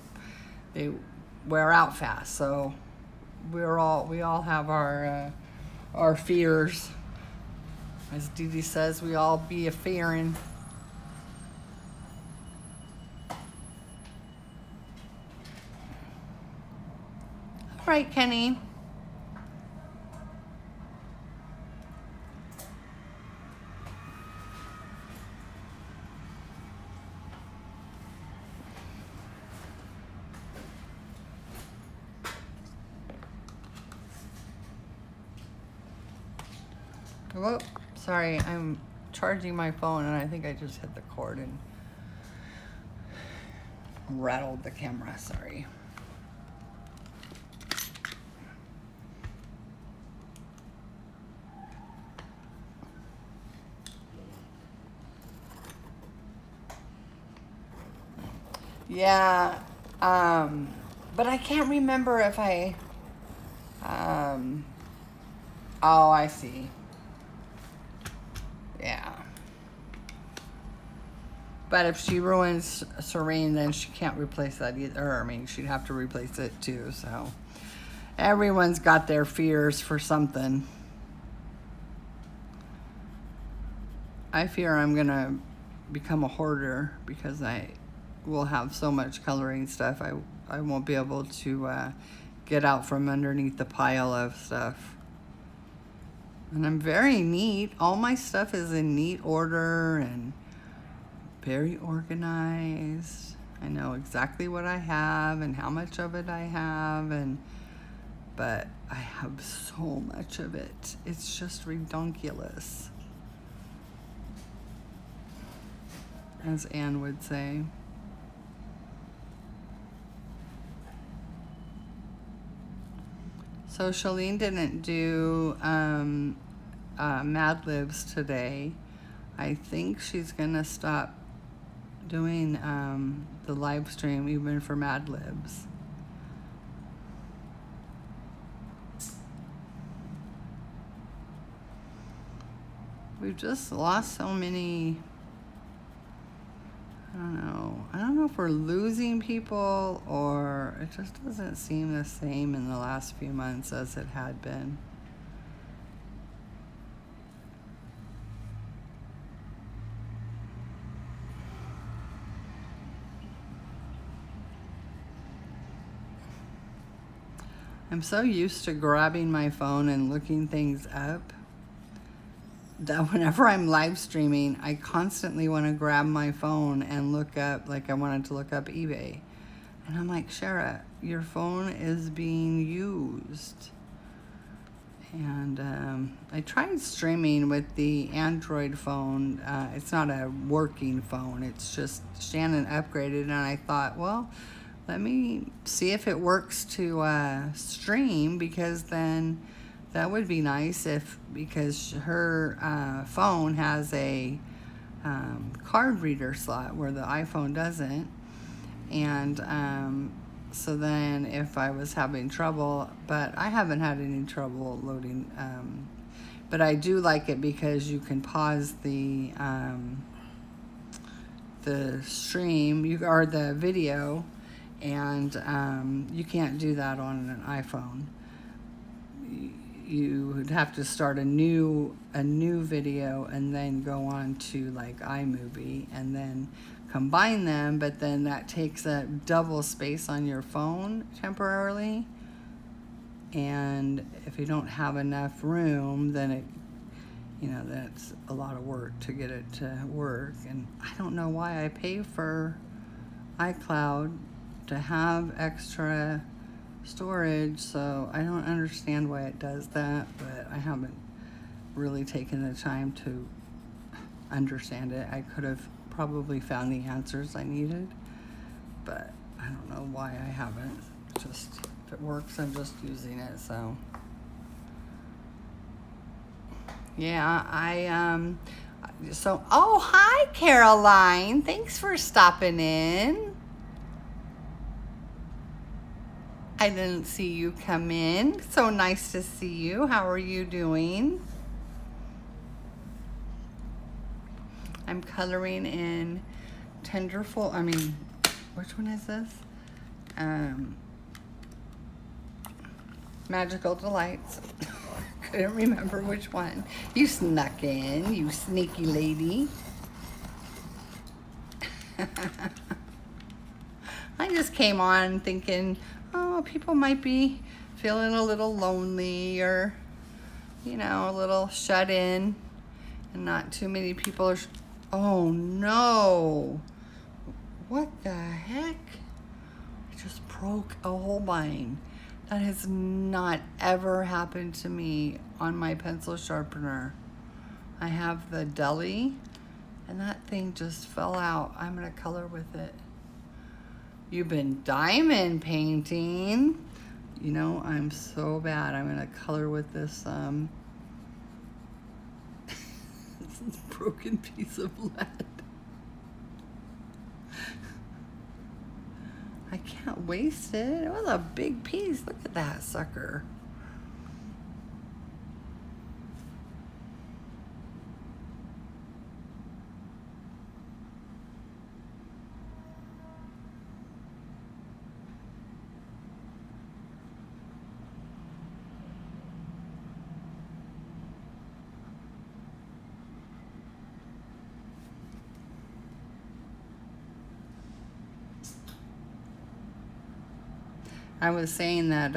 wear out fast. So we all have our fears. As Dee Dee says, we all be a fearing. All right, Kenny. Whoop, sorry, I'm charging my phone and I think I just hit the cord and rattled the camera, sorry. Yeah, but I can't remember if oh, I see. Yeah. But if she ruins Serene, then she can't replace that either. I mean, she'd have to replace it too, so. Everyone's got their fears for something. I fear I'm gonna become a hoarder because I will have so much coloring stuff. I won't be able to get out from underneath the pile of stuff. And I'm very neat. All my stuff is in neat order and very organized. I know exactly what I have and how much of it I have, but I have so much of it. It's just redonkulous, as Anne would say. So Shalene didn't do Mad Libs today. I think she's gonna stop doing the live stream even for Mad Libs. We've just lost so many. I don't know if we're losing people or it just doesn't seem the same in the last few months as it had been. I'm so used to grabbing my phone and looking things up that whenever I'm live streaming, I constantly want to grab my phone and look up, like I wanted to look up eBay. And I'm like, Shara, your phone is being used. And I tried streaming with the Android phone. It's not a working phone. It's just Shannon upgraded, and I thought, well, let me see if it works to stream, because then that would be nice because her phone has a card reader slot where the iPhone doesn't. And so then if I was having trouble, but I haven't had any trouble loading, but I do like it because you can pause the stream or the video, and you can't do that on an iPhone. You would have to start a new video and then go on to like iMovie and then combine them, but then that takes up double space on your phone temporarily, and if you don't have enough room, then that's a lot of work to get it to work. And I don't know why I pay for iCloud to have extra storage, so I don't understand why it does that, but I haven't really taken the time to understand it. I could have probably found the answers I needed, but I don't know why I haven't. Just if it works, I'm just using it. So yeah, oh, hi Caroline, thanks for stopping in. I didn't see you come in. So nice to see you. How are you doing? I'm coloring in which one is this? Magical Delights. Couldn't remember which one. You snuck in, you sneaky lady. I just came on thinking, oh, people might be feeling a little lonely or, a little shut in, and not too many people are. Oh no. What the heck? I just broke a Holbein. That has not ever happened to me on my pencil sharpener. I have the deli, and that thing just fell out. I'm gonna color with it. You've been diamond painting. You know, I'm so bad. I'm gonna color with this this broken piece of lead. I can't waste it. It was a big piece. Look at that sucker. I was saying that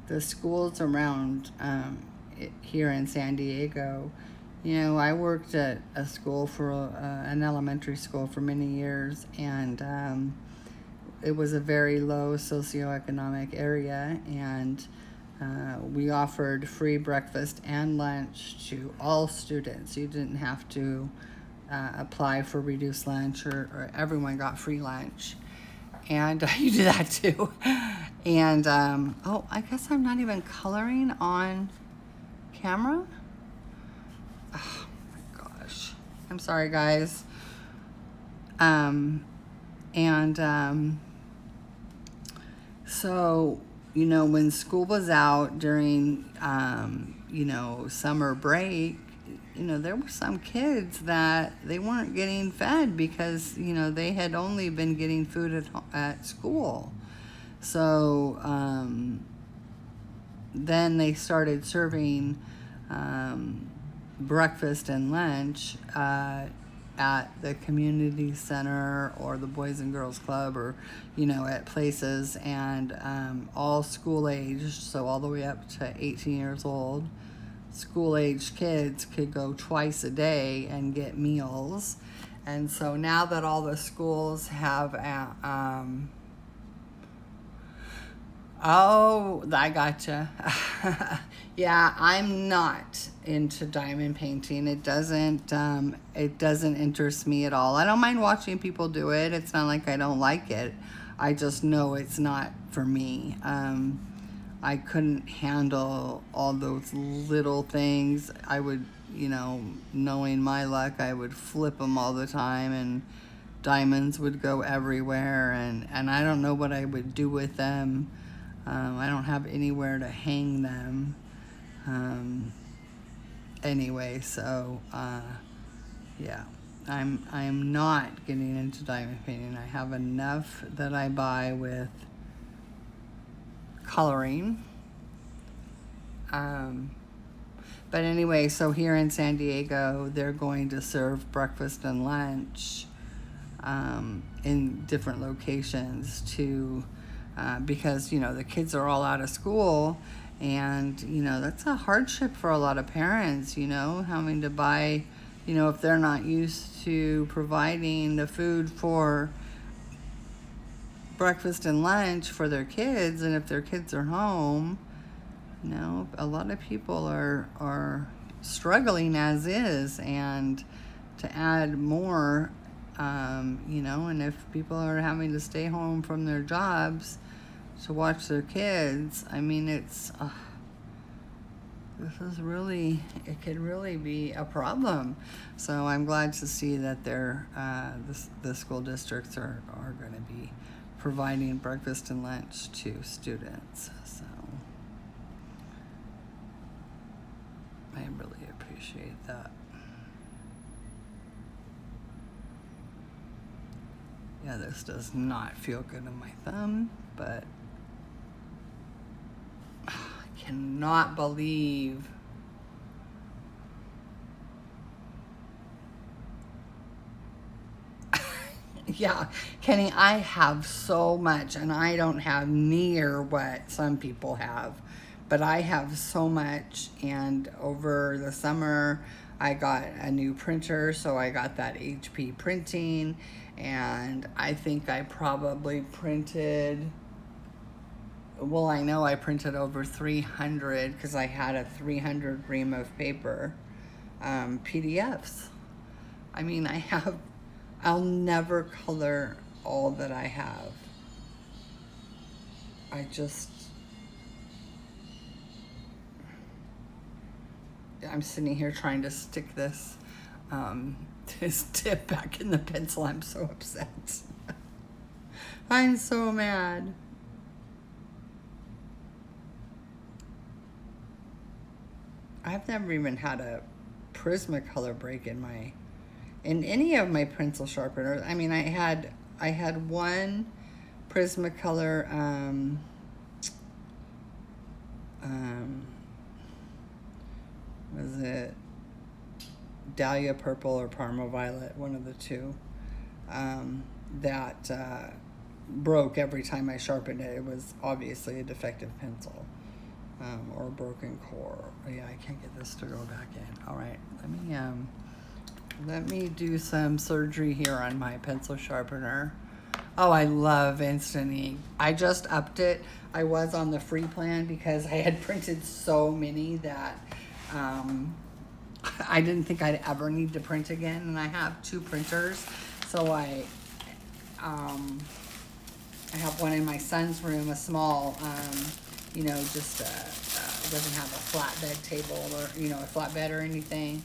the schools around here in San Diego, you know, I worked at a school for an elementary school for many years, and it was a very low socioeconomic area, and we offered free breakfast and lunch to all students. You didn't have to apply for reduced lunch, or everyone got free lunch. And you do that too. And oh, I guess I'm not even coloring on camera. Oh my gosh, I'm sorry guys. So, you know, when school was out during you know, summer break, you know, there were some kids that they weren't getting fed because, you know, they had only been getting food at school. So then they started serving breakfast and lunch at the community center or the Boys and Girls Club, or, you know, at places, and all school aged, so all the way up to 18 years old. School-aged kids could go twice a day and get meals. And so now that all the schools have oh, I gotcha. Yeah, I'm not into diamond painting. It doesn't interest me at all. I don't mind watching people do it. It's not like I don't like it. I just know it's not for me. I couldn't handle all those little things. I would, you know, knowing my luck, I would flip them all the time, and diamonds would go everywhere, and I don't know what I would do with them. I don't have anywhere to hang them. Anyway, so yeah, I'm not getting into diamond painting. I have enough that I buy with coloring. But anyway, so here in San Diego, they're going to serve breakfast and lunch in different locations to because, you know, the kids are all out of school, and, you know, that's a hardship for a lot of parents, you know, having to buy, you know, if they're not used to providing the food for breakfast and lunch for their kids, and if their kids are home, you know, a lot of people are struggling as is, and to add more, you know, and if people are having to stay home from their jobs to watch their kids, I mean, it's this is really, it could really be a problem. So I'm glad to see that they're the school districts are going to be providing breakfast and lunch to students. So I really appreciate that. Yeah, this does not feel good on my thumb, but I cannot believe yeah, Kenny, I have so much, and I don't have near what some people have, but I have so much. And over the summer, I got a new printer, so I got that HP printing, and I think I probably printed, well, I know I printed over 300 because I had a 300 ream of paper. PDFs. I mean, I'll never color all that I have. I'm sitting here trying to stick this tip back in the pencil. I'm so upset. I'm so mad. I've never even had a Prismacolor break in any of my pencil sharpeners. I mean, I had one Prismacolor was it Dahlia Purple or Parma Violet, one of the two, that broke every time I sharpened it. It was obviously a defective pencil, or a broken core. Oh, yeah, I can't get this to go back in. All right, let me do some surgery here on my pencil sharpener. Oh, I love Instant Ink. I just upped it. I was on the free plan because I had printed so many that I didn't think I'd ever need to print again, and I have 2 printers, so I have one in my son's room, a small, just doesn't have a flatbed table or a flatbed or anything.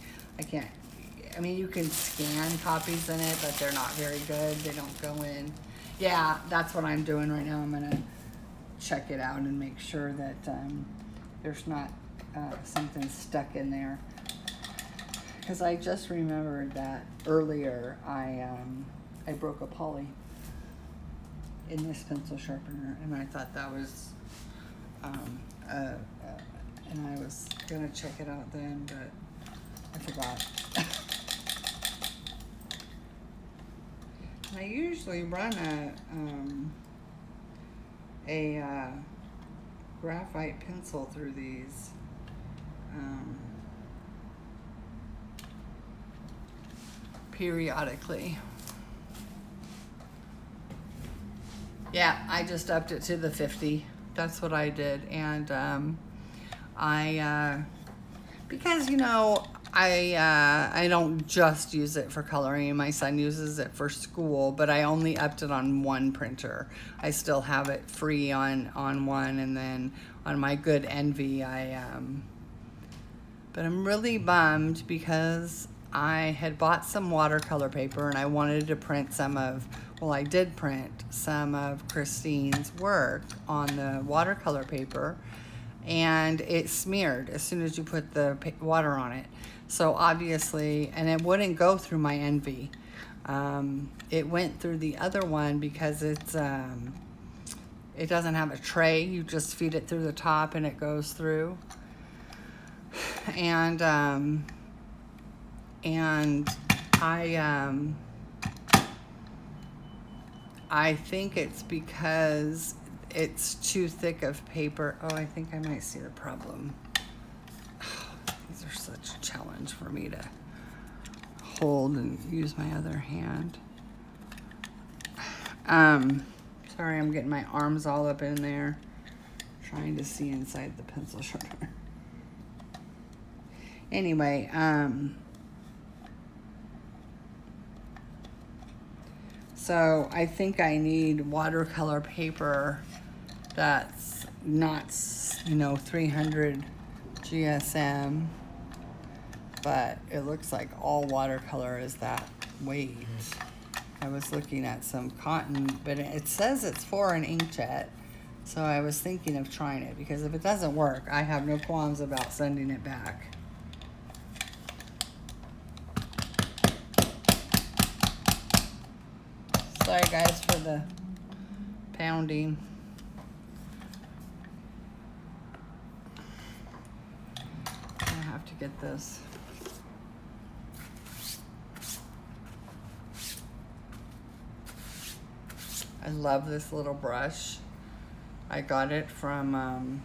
I mean, you can scan copies in it, but they're not very good. They don't go in. Yeah, that's what I'm doing right now. I'm gonna check it out and make sure that there's not something stuck in there. Because I just remembered that earlier I broke a poly in this pencil sharpener, and I thought that was and I was gonna check it out then, but I forgot. I usually run a graphite pencil through these. Periodically. Yeah, I just upped it to the 50. That's what I did. And because I don't just use it for coloring. My son uses it for school, but I only upped it on one printer. I still have it free on one, and then on my Good Envy, but I'm really bummed because I had bought some watercolor paper and I wanted to print I did print some of Christine's work on the watercolor paper, and it smeared as soon as you put the water on it. So obviously, and it wouldn't go through my Envy. It went through the other one because it doesn't have a tray. You just feed it through the top and it goes through. And I think it's because it's too thick of paper. Oh, I think I might see the problem. These are such a challenge for me to hold and use my other hand. Sorry, I'm getting my arms all up in there, trying to see inside the pencil sharpener. Anyway, so I think I need watercolor paper that's not, 300 GSM, but it looks like all watercolor is that weight. I was looking at some cotton, but it says it's for an inkjet, so I was thinking of trying it, because if it doesn't work, I have no qualms about sending it back. Sorry guys for the pounding. I have to get this. I love this little brush. I got it from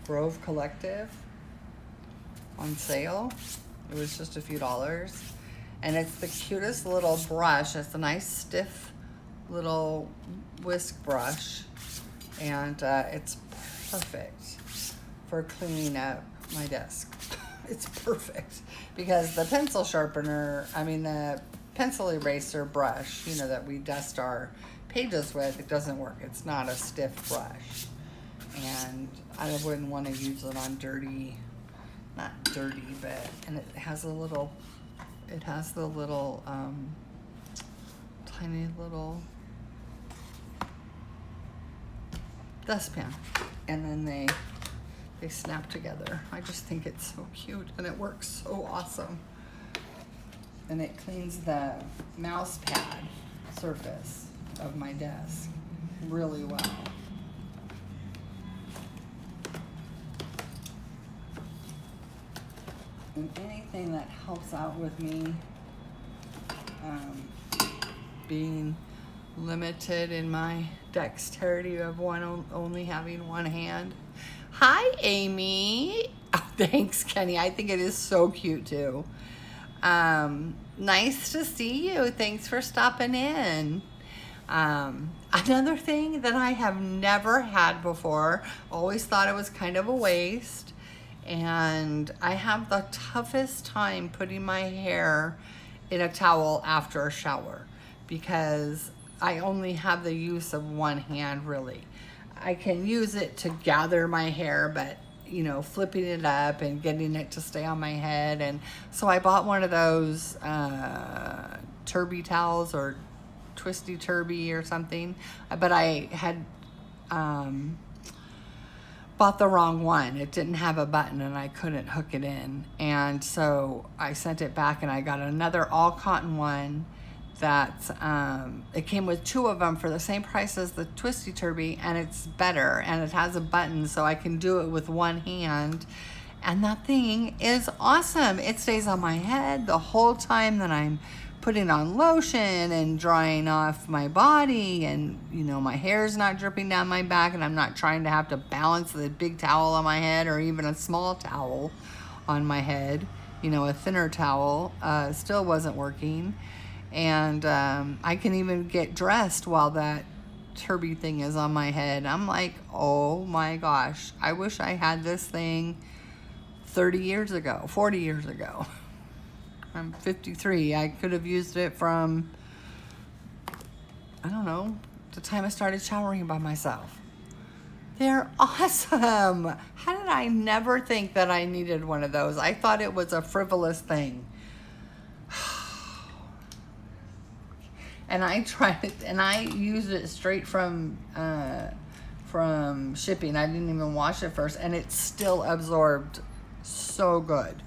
Grove Collective on sale. It was just a few dollars. And it's the cutest little brush. It's a nice stiff little whisk brush. And it's perfect for cleaning up my desk. it's perfect because the pencil sharpener, I mean the pencil eraser brush, you know, that we dust our pages with, it doesn't work. It's not a stiff brush. And I wouldn't want to use it on dirty, not dirty, but, and it has the little tiny little dustpan, and then they snap together. I just think it's so cute, and it works so awesome. And it cleans the mouse pad surface of my desk really well. And anything that helps out with me being limited in my dexterity of only having one hand. Hi, Amy. Oh, thanks, Kenny. I think it is so cute too. Nice to see you. Thanks for stopping in. Another thing that I have never had before, always thought it was kind of a waste, and I have the toughest time putting my hair in a towel after a shower because I only have the use of one hand, really. I can use it to gather my hair, but you know, flipping it up and getting it to stay on my head. And so I bought one of those turby towels, or twisty turby or something, but I had bought the wrong one. It didn't have a button and I couldn't hook it in, and so I sent it back and I got another all cotton one that it came with two of them for the same price as the twisty turby, and it's better, and it has a button so I can do it with one hand, and that thing is awesome. It stays on my head the whole time that I'm putting on lotion and drying off my body, and you know, my hair's not dripping down my back, and I'm not trying to have to balance the big towel on my head or even a small towel on my head. You know, a thinner towel still wasn't working. And I can even get dressed while that turby thing is on my head. I'm like, oh my gosh, I wish I had this thing 30 years ago, 40 years ago. I'm 53. I could have used it from, I don't know, the time I started showering by myself. They're awesome. How did I never think that I needed one of those? I thought it was a frivolous thing. And I tried it, and I used it straight from shipping. I didn't even wash it first, and it still absorbed so good.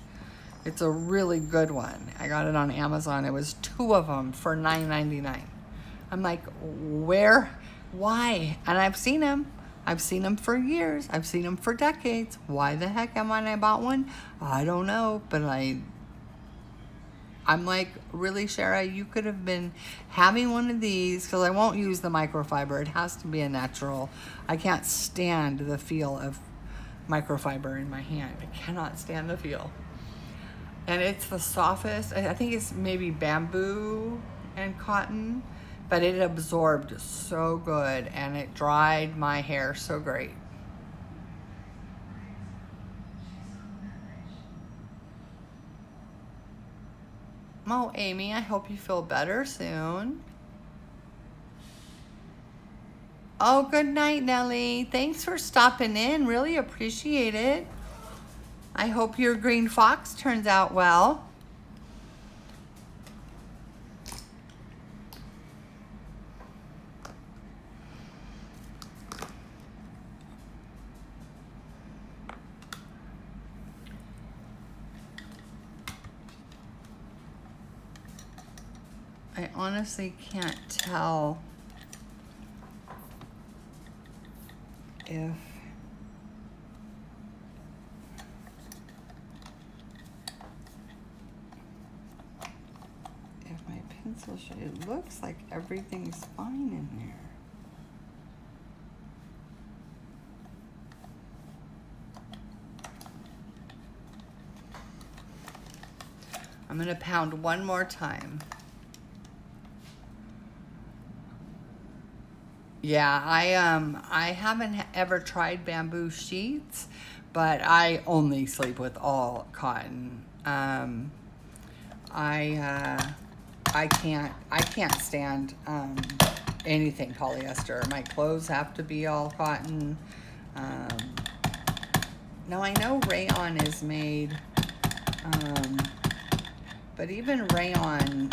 It's a really good one. I got it on Amazon. It was 2 of them for $9.99. I'm like, where? Why? And I've seen them. I've seen them for years. I've seen them for decades. Why the heck am I bought one? I don't know, but I'm like, really, Shara, you could have been having one of these, because I won't use the microfiber. It has to be a natural. I can't stand the feel of microfiber in my hand. I cannot stand the feel. And it's the softest. I think it's maybe bamboo and cotton, but it absorbed so good, and it dried my hair so great. Oh, Amy, I hope you feel better soon. Oh, good night, Nellie. Thanks for stopping in. Really appreciate it. I hope your green fox turns out well. I honestly can't tell if my pencil it looks like everything's fine in there. I'm gonna pound one more time. Yeah, I haven't ever tried bamboo sheets, but I only sleep with all cotton. I can't stand anything polyester. My clothes have to be all cotton. Now I know rayon is made, but even rayon,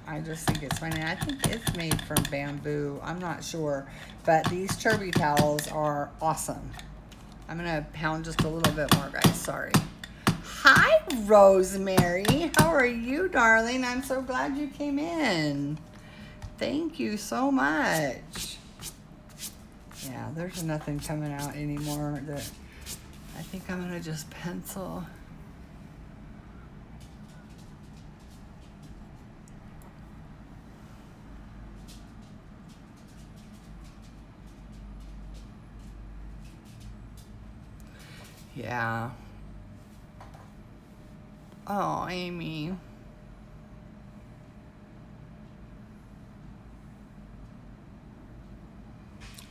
I just think it's funny. I think it's made from bamboo. I'm not sure, but these Chirby towels are awesome. I'm gonna pound just a little bit more, guys. Sorry. Hi, Rosemary. How are you, darling? I'm so glad you came in. Thank you so much. Yeah, there's nothing coming out anymore. I think I'm gonna just pencil. Yeah. Oh, Amy.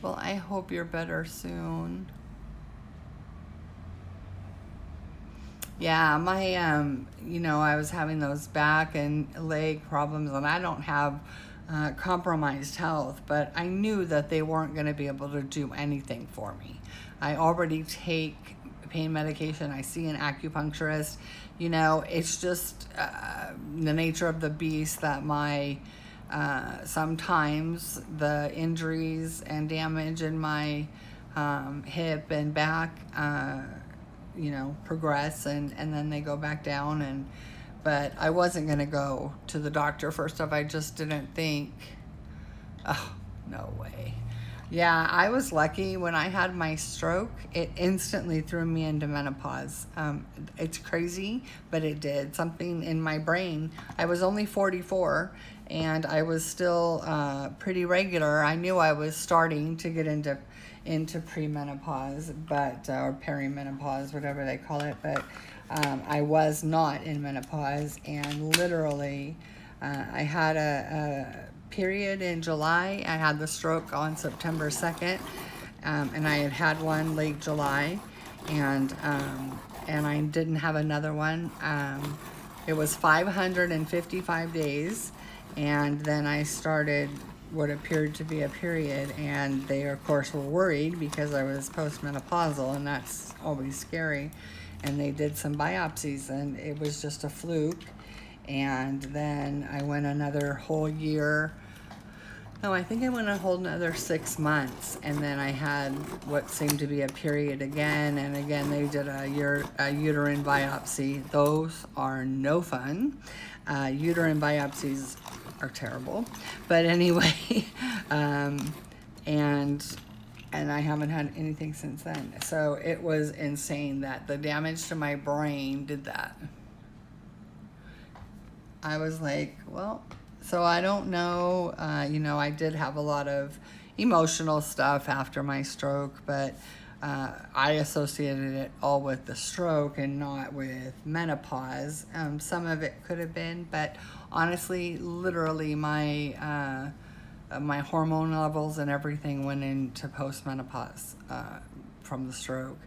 Well, I hope you're better soon. Yeah, my, I was having those back and leg problems, and I don't have compromised health, but I knew that they weren't going to be able to do anything for me. I already take pain medication. I see an acupuncturist. It's just the nature of the beast that sometimes the injuries and damage in my hip and back progress, and then they go back down. But I wasn't going to go to the doctor. First off, I just didn't think, oh, no way. Yeah, I was lucky when I had my stroke. It instantly threw me into menopause. It's crazy, but it did. Something in my brain. I was only 44, and I was still pretty regular. I knew I was starting to get into premenopause, or perimenopause, whatever they call it. But I was not in menopause, and literally, I had a period in July. I had the stroke on September 2nd, and I had one late July, and I didn't have another one. It was 555 days, and then I started what appeared to be a period, and they of course were worried because I was postmenopausal, and that's always scary. And they did some biopsies, and it was just a fluke. And then I went another whole year. No, I think I went a whole another 6 months, and then I had what seemed to be a period again. And again, they did a uterine biopsy. Those are no fun. Uterine biopsies are terrible. But anyway, and I haven't had anything since then. So it was insane that the damage to my brain did that. I was like, well, so I don't know. I did have a lot of emotional stuff after my stroke, but I associated it all with the stroke and not with menopause. Some of it could have been, but honestly, literally my hormone levels and everything went into postmenopause from the stroke.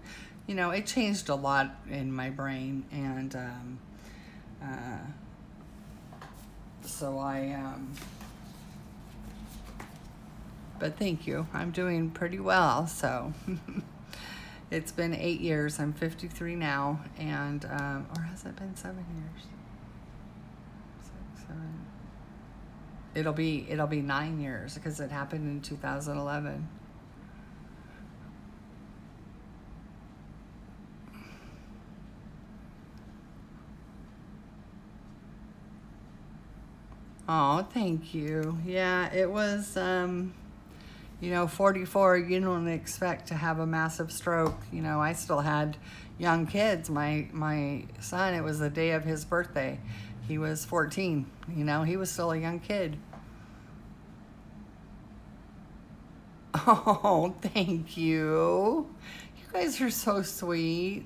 It changed a lot in my brain, and so but thank you. I'm doing pretty well. So it's been 8 years. I'm 53 now, and or has it been 7 years? 6, 7. It'll be 9 years because it happened in 2011. Oh, thank you. Yeah, it was, 44, you don't expect to have a massive stroke. I still had young kids. My son, it was the day of his birthday. He was 14. He was still a young kid. Oh, thank you. You guys are so sweet.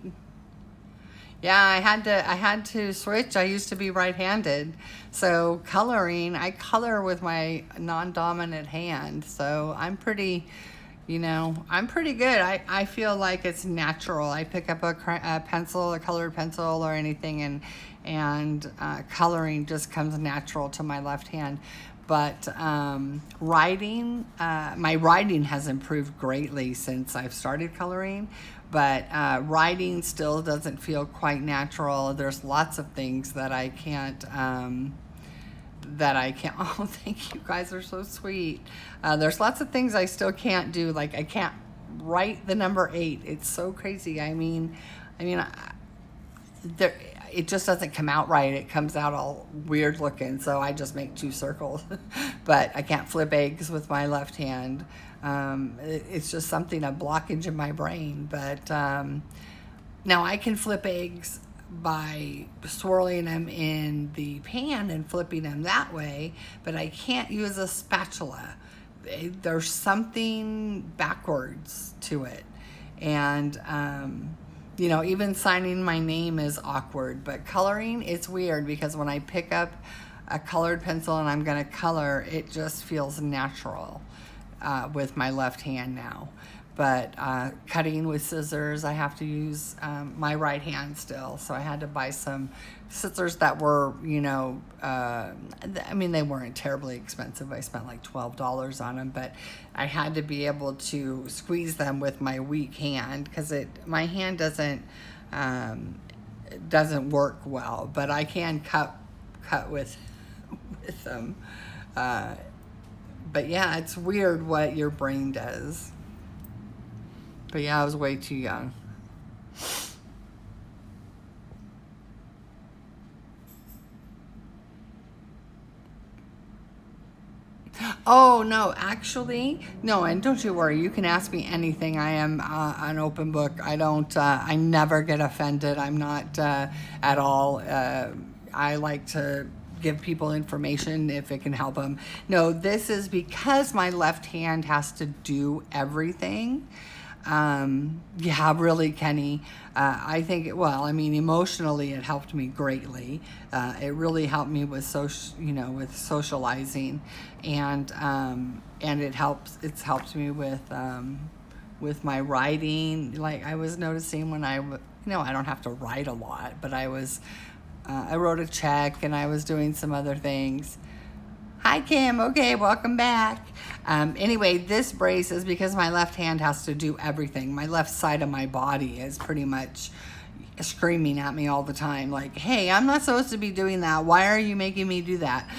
Yeah, I had to switch. I used to be right-handed. So coloring, I color with my non-dominant hand. So I'm pretty You know, I'm pretty good. I feel like it's natural. I pick up a pencil, a colored pencil or anything, and coloring just comes natural to my left hand. But writing, my writing has improved greatly since I've started coloring. But writing still doesn't feel quite natural. There's lots of things that I can't. Oh, thank you guys, are so sweet. There's lots of things I still can't do. Like I can't write the number 8. It's so crazy. There, it just doesn't come out right. It comes out all weird looking. So I just make 2 circles, but I can't flip eggs with my left hand. It's just something, a blockage in my brain. But now I can flip eggs by swirling them in the pan and flipping them that way, but I can't use a spatula. There's something backwards to it. And, you know, even signing my name is awkward, but coloring, it's weird because when I pick up a colored pencil and I'm going to color, it just feels natural with my left hand now. But cutting with scissors, I have to use my right hand still. So I had to buy some scissors that were, you know, they weren't terribly expensive. I spent like $12 on them, but I had to be able to squeeze them with my weak hand because my hand doesn't work well. But I can cut with them. But yeah, it's weird what your brain does. But yeah, I was way too young. Oh, no, actually, no, and don't you worry. You can ask me anything. I am an open book. I never get offended. I'm not at all. I like to give people information if it can help them. No, this is because my left hand has to do everything. Yeah, really, Kenny. I think, emotionally it helped me greatly. It really helped me with with socializing, and it's helped me with my writing. Like I was noticing when I don't have to write a lot, but I wrote a check and I was doing some other things. Hi, Kim. Okay, welcome back. Anyway, this brace is because my left hand has to do everything. My left side of my body is pretty much screaming at me all the time. Like, hey, I'm not supposed to be doing that. Why are you making me do that?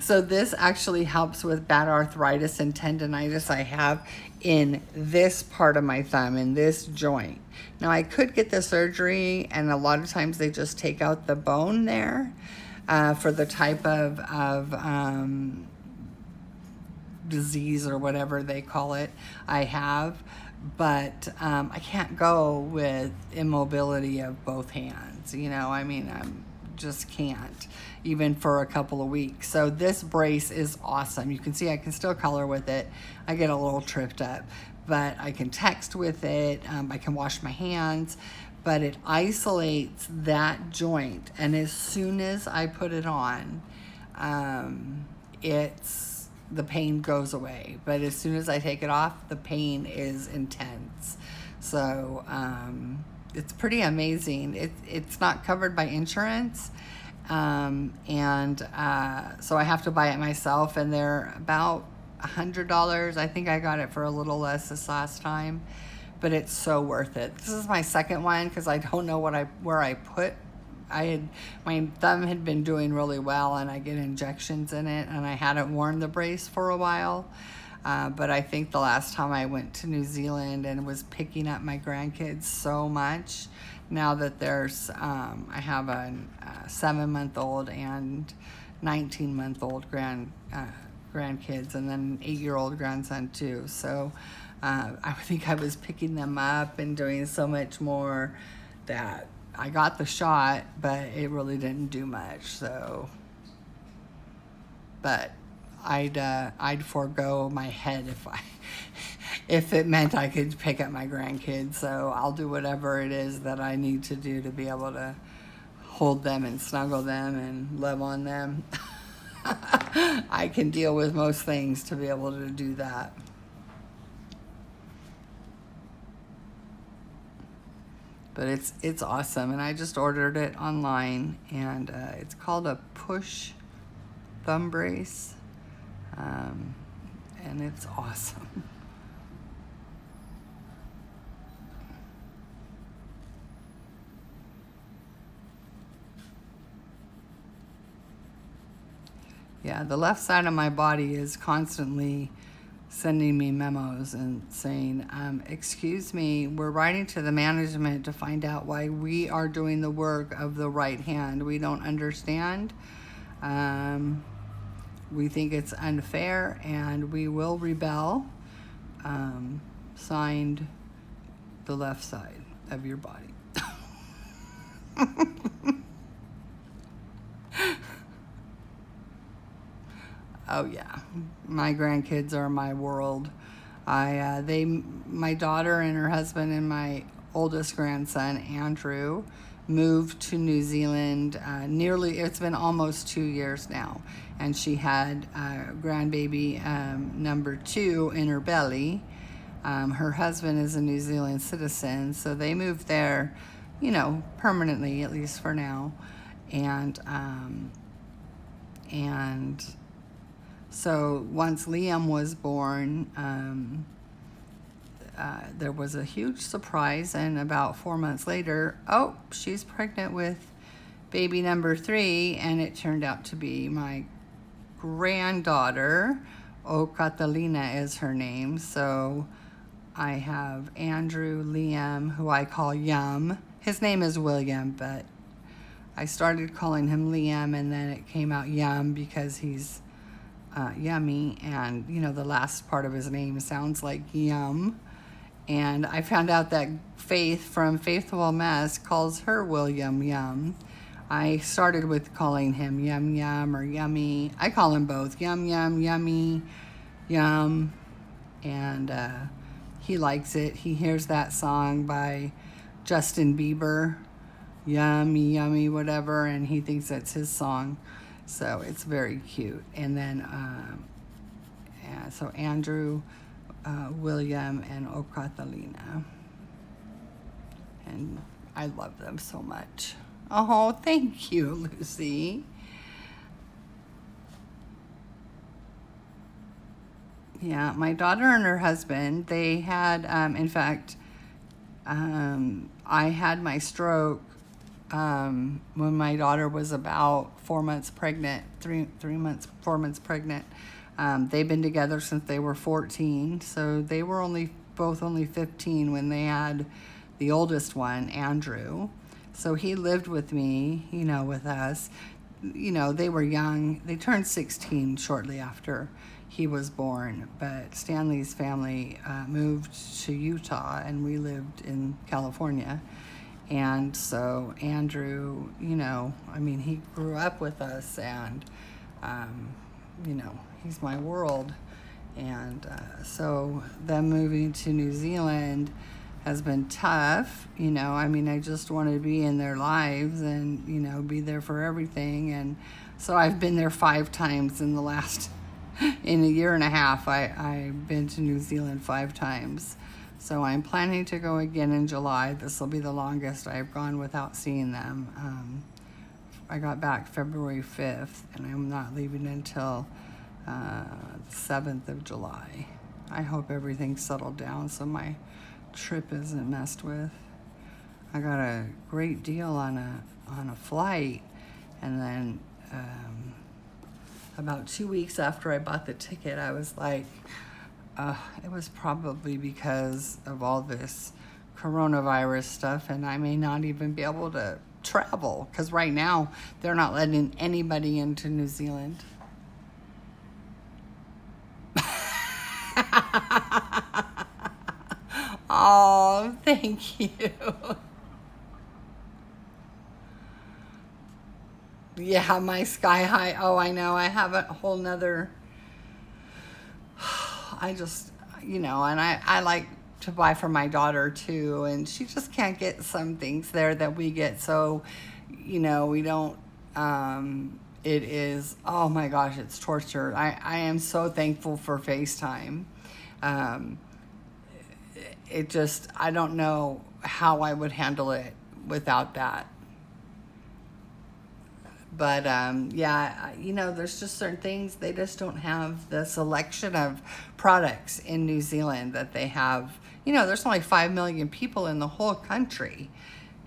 So this actually helps with bad arthritis and tendonitis I have in this part of my thumb, in this joint. Now, I could get the surgery, and a lot of times they just take out the bone there. For the type of disease or whatever they call it I have, but I can't go with immobility of both hands. I just can't, even for a couple of weeks. So this brace is awesome. You can see I can still color with it. I get a little tripped up, but I can text with it. I can wash my hands. But it isolates that joint, and as soon as I put it on, the pain goes away. But as soon as I take it off, the pain is intense. So it's pretty amazing. It's not covered by insurance, so I have to buy it myself, and they're about $100. I think I got it for a little less this last time. But it's so worth it. This is my second one because I don't know where I put. My thumb had been doing really well, and I get injections in it, and I hadn't worn the brace for a while. But I think the last time I went to New Zealand and was picking up my grandkids so much, now that I have a 7-month-old and 19-month-old grandkids, and then an 8-year-old grandson too. So I think I was picking them up and doing so much more that I got the shot, but it really didn't do much. So, but I'd forego my head if it meant I could pick up my grandkids. So I'll do whatever it is that I need to do to be able to hold them and snuggle them and love on them. I can deal with most things to be able to do that. But it's awesome, and I just ordered it online, and it's called a push thumb brace, and it's awesome. Yeah, the left side of my body is constantly sending me memos and saying, excuse me, we're writing to the management to find out why we are doing the work of the right hand. We don't understand. We think it's unfair, and we will rebel. Signed, the left side of your body. Oh yeah, my grandkids are my world. My daughter and her husband and my oldest grandson Andrew moved to New Zealand. It's been almost 2 years now, and she had grandbaby number 2 in her belly. Her husband is a New Zealand citizen, so they moved there, permanently, at least for now, and so once Liam was born, there was a huge surprise, and about 4 months later, oh, she's pregnant with baby number 3, and it turned out to be my granddaughter. O Catalina is her name. So I have Andrew Liam, who I call Yum. His name is William, but I started calling him Liam, and then it came out Yum because he's yummy, and the last part of his name sounds like yum. And I found out that Faith from Faithful Mess calls her William Yum. I started with calling him Yum Yum or Yummy. I call him both, Yum Yum, Yummy, Yum, and he likes it. He hears that song by Justin Bieber, Yummy Yummy whatever, and he thinks that's his song. So it's very cute. And then, so Andrew, William, and O Catalina. And I love them so much. Oh, thank you, Lucy. Yeah, my daughter and her husband, they had, in fact, I had my stroke when my daughter was about 4 months pregnant, 4 months pregnant. They've been together since they were 14, so they were both only 15 when they had the oldest one, Andrew. So he lived with me, with us. They were young. They turned 16 shortly after he was born, but Stanley's family moved to Utah, and we lived in California. And so Andrew, he grew up with us, and, he's my world. And so them moving to New Zealand has been tough. I just want to be in their lives and, be there for everything. And so I've been there 5 times in a year and a half. I've been to New Zealand 5 times. So I'm planning to go again in July. This will be the longest I've gone without seeing them. I got back February 5th, and I'm not leaving until 7th of July. I hope everything's settled down so my trip isn't messed with. I got a great deal on a flight, and then about 2 weeks after I bought the ticket, I was like, it was probably because of all this coronavirus stuff, and I may not even be able to travel, because right now they're not letting anybody into New Zealand. Oh, thank you. Yeah, my sky high. Oh, I know. I have a whole nother. I just, and I like to buy for my daughter too, and she just can't get some things there that we get. So, we don't, it is, oh my gosh, it's torture. I am so thankful for FaceTime. it just, I don't know how I would handle it without that. But yeah, you know, there's just certain things, they just don't have the selection of products in New Zealand that they have. You know, there's only 5 million people in the whole country.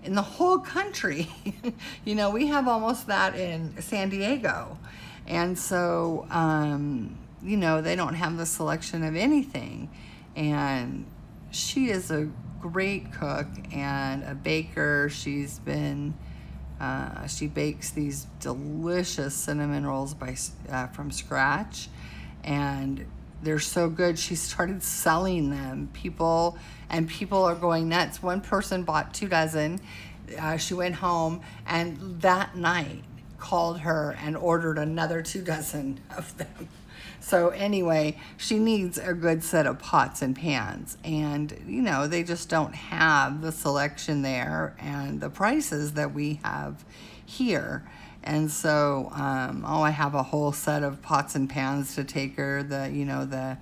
In the whole country. You know, we have almost that in San Diego. And so, you know, they don't have the selection of anything. And she is a great cook and a baker. She's been... she bakes these delicious cinnamon rolls from scratch, and they're so good. She started selling them. People are going nuts. One person bought 2 dozen. She went home and that night called her and ordered another 2 dozen of them. So anyway, she needs a good set of pots and pans, and you know, they just don't have the selection there and the prices that we have here. And so, I have a whole set of pots and pans to take her. The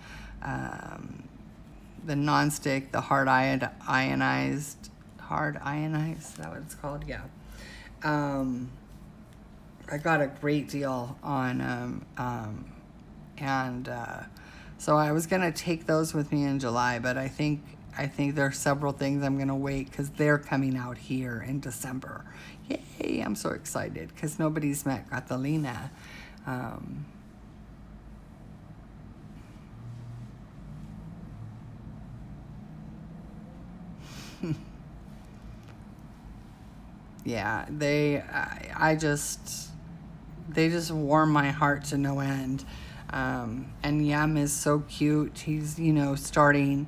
nonstick, the hard ionized, is that what it's called? Yeah. I got a great deal on, so I was gonna take those with me in July, but I think there are several things I'm gonna wait because they're coming out here in December. Yay! I'm so excited because nobody's met Catalina. Yeah, they just warm my heart to no end. And Yum is so cute. He's, you know, starting,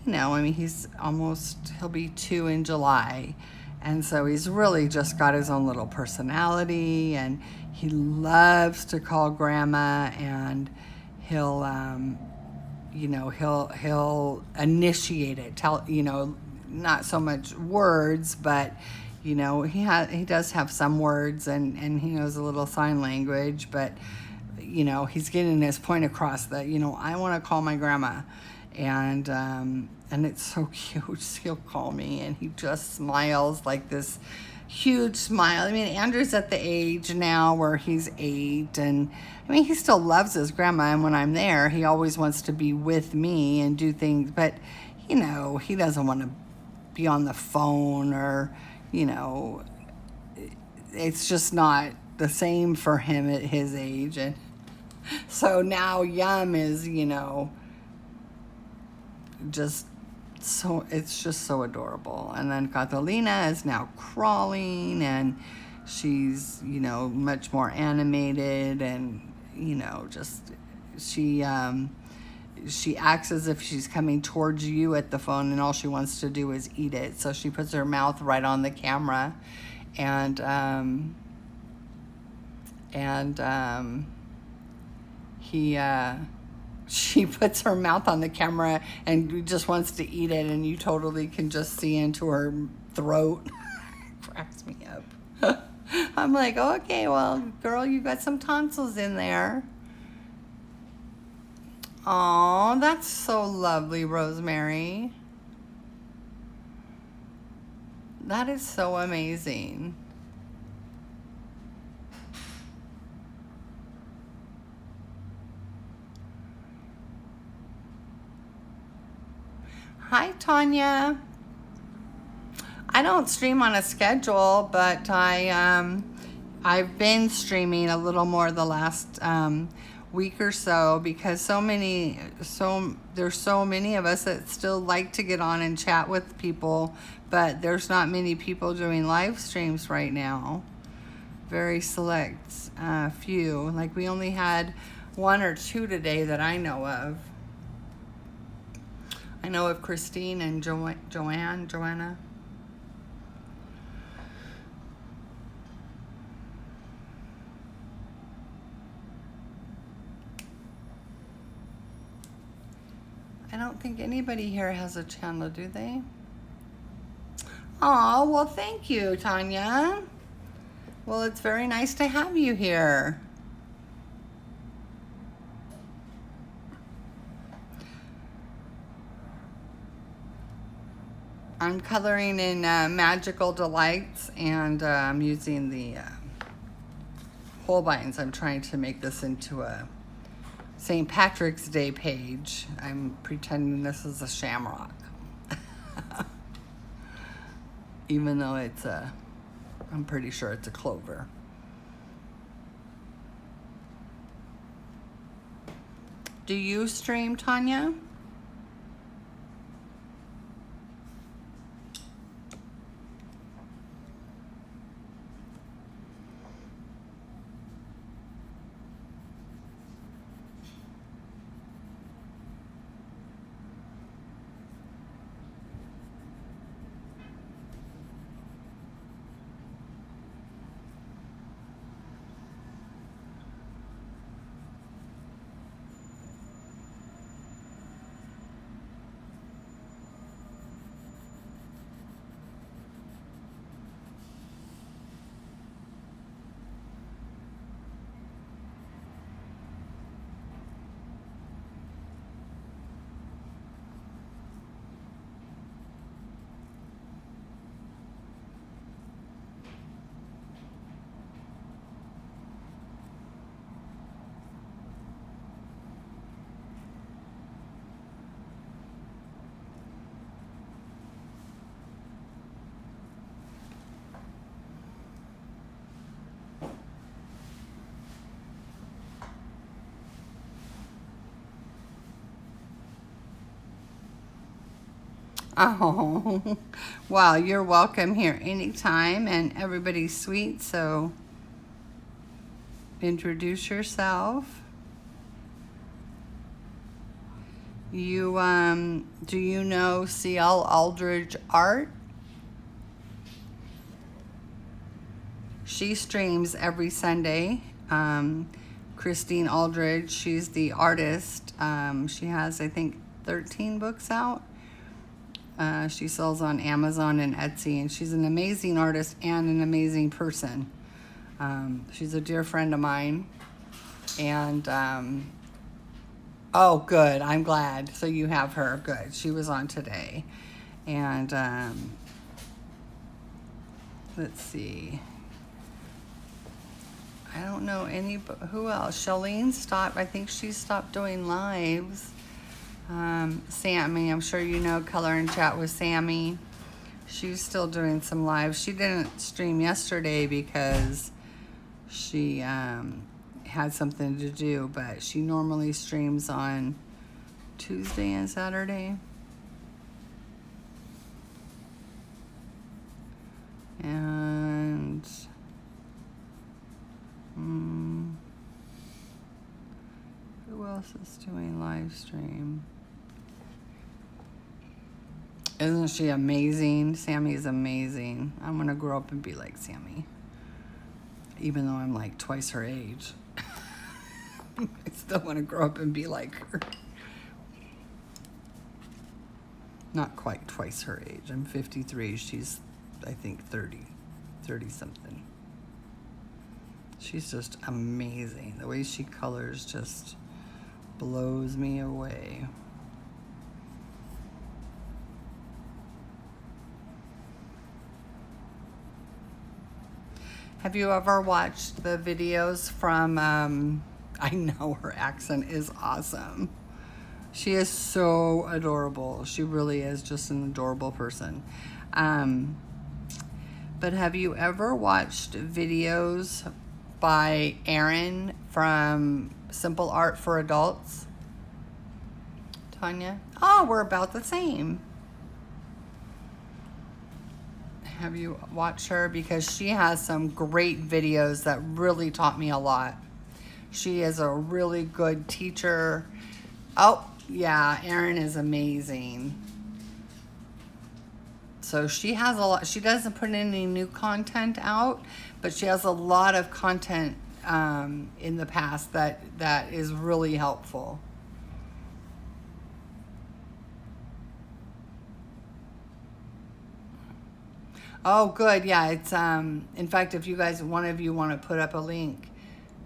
you know, I mean, he'll be 2 in July. And so he's really just got his own little personality, and he loves to call grandma, and he'll, you know, he'll initiate it, you know, not so much words, but you know, he does have some words, and he knows a little sign language, but you know, he's getting his point across that, you know, I want to call my grandma. And it's so cute. He'll call me and he just smiles like this huge smile. I mean, Andrew's at the age now where he's 8, and I mean, he still loves his grandma, and when I'm there, he always wants to be with me and do things, but you know, he doesn't want to be on the phone, or you know, it's just not the same for him at his age. And so now Yum is, you know, just so, it's just so adorable. And then Catalina is now crawling, and she's, you know, much more animated, and you know, just she acts as if she's coming towards you at the phone, and all she wants to do is eat it. So she puts her mouth right on the camera, and she puts her mouth on the camera and just wants to eat it, and you totally can just see into her throat. Cracks me up. I'm like, okay, well, girl, you got some tonsils in there. Oh, that's so lovely, Rosemary. That is so amazing. Hi, Tanya. I don't stream on a schedule, but I've been streaming a little more the last week or so, because there's so many of us that still like to get on and chat with people, but there's not many people doing live streams right now. Very select few. Like, we only had 1 or 2 today that I know of. I know of Christine and Joanna. I don't think anybody here has a channel, do they? Oh, well, thank you, Tanya. Well, it's very nice to have you here. I'm coloring in Magical Delights, and I'm using the Holbeins. I'm trying to make this into a St. Patrick's Day page. I'm pretending this is a shamrock. Even though it's I'm pretty sure it's a clover. Do you stream, Tanya? Oh, wow, you're welcome here anytime, and everybody's sweet, so introduce yourself. You, do you know C.L. Aldridge Art? She streams every Sunday. Christine Aldridge, she's the artist. She has, I think, 13 books out. She sells on Amazon and Etsy, and she's an amazing artist and an amazing person. She's a dear friend of mine, and oh, good, I'm glad. So you have her, good. She was on today, and let's see. I don't know who else. Shalene stopped. I think she stopped doing lives. Sammy, I'm sure you know Color and Chat with Sammy. She's still doing some lives. She didn't stream yesterday because she had something to do, but she normally streams on Tuesday and Saturday. And who else is doing live stream? Isn't she amazing? Sammy's amazing. I'm gonna grow up and be like Sammy. Even though I'm like twice her age. I still want to grow up and be like her. Not quite twice her age. I'm 53. She's, I think, 30 something. She's just amazing. The way she colors just blows me away. Have you ever watched the videos from, I know her accent is awesome. She is so adorable. She really is just an adorable person. But have you ever watched videos by Erin from Simple Art for Adults? Tanya? Oh, we're about the same. Have you watched her? Because she has some great videos that really taught me a lot. She is a really good teacher. Oh, yeah, Erin is amazing. So she has a lot. She doesn't put any new content out, but she has a lot of content in the past that is really helpful. Oh, good. Yeah, it's in fact, if you guys, one of you want to put up a link.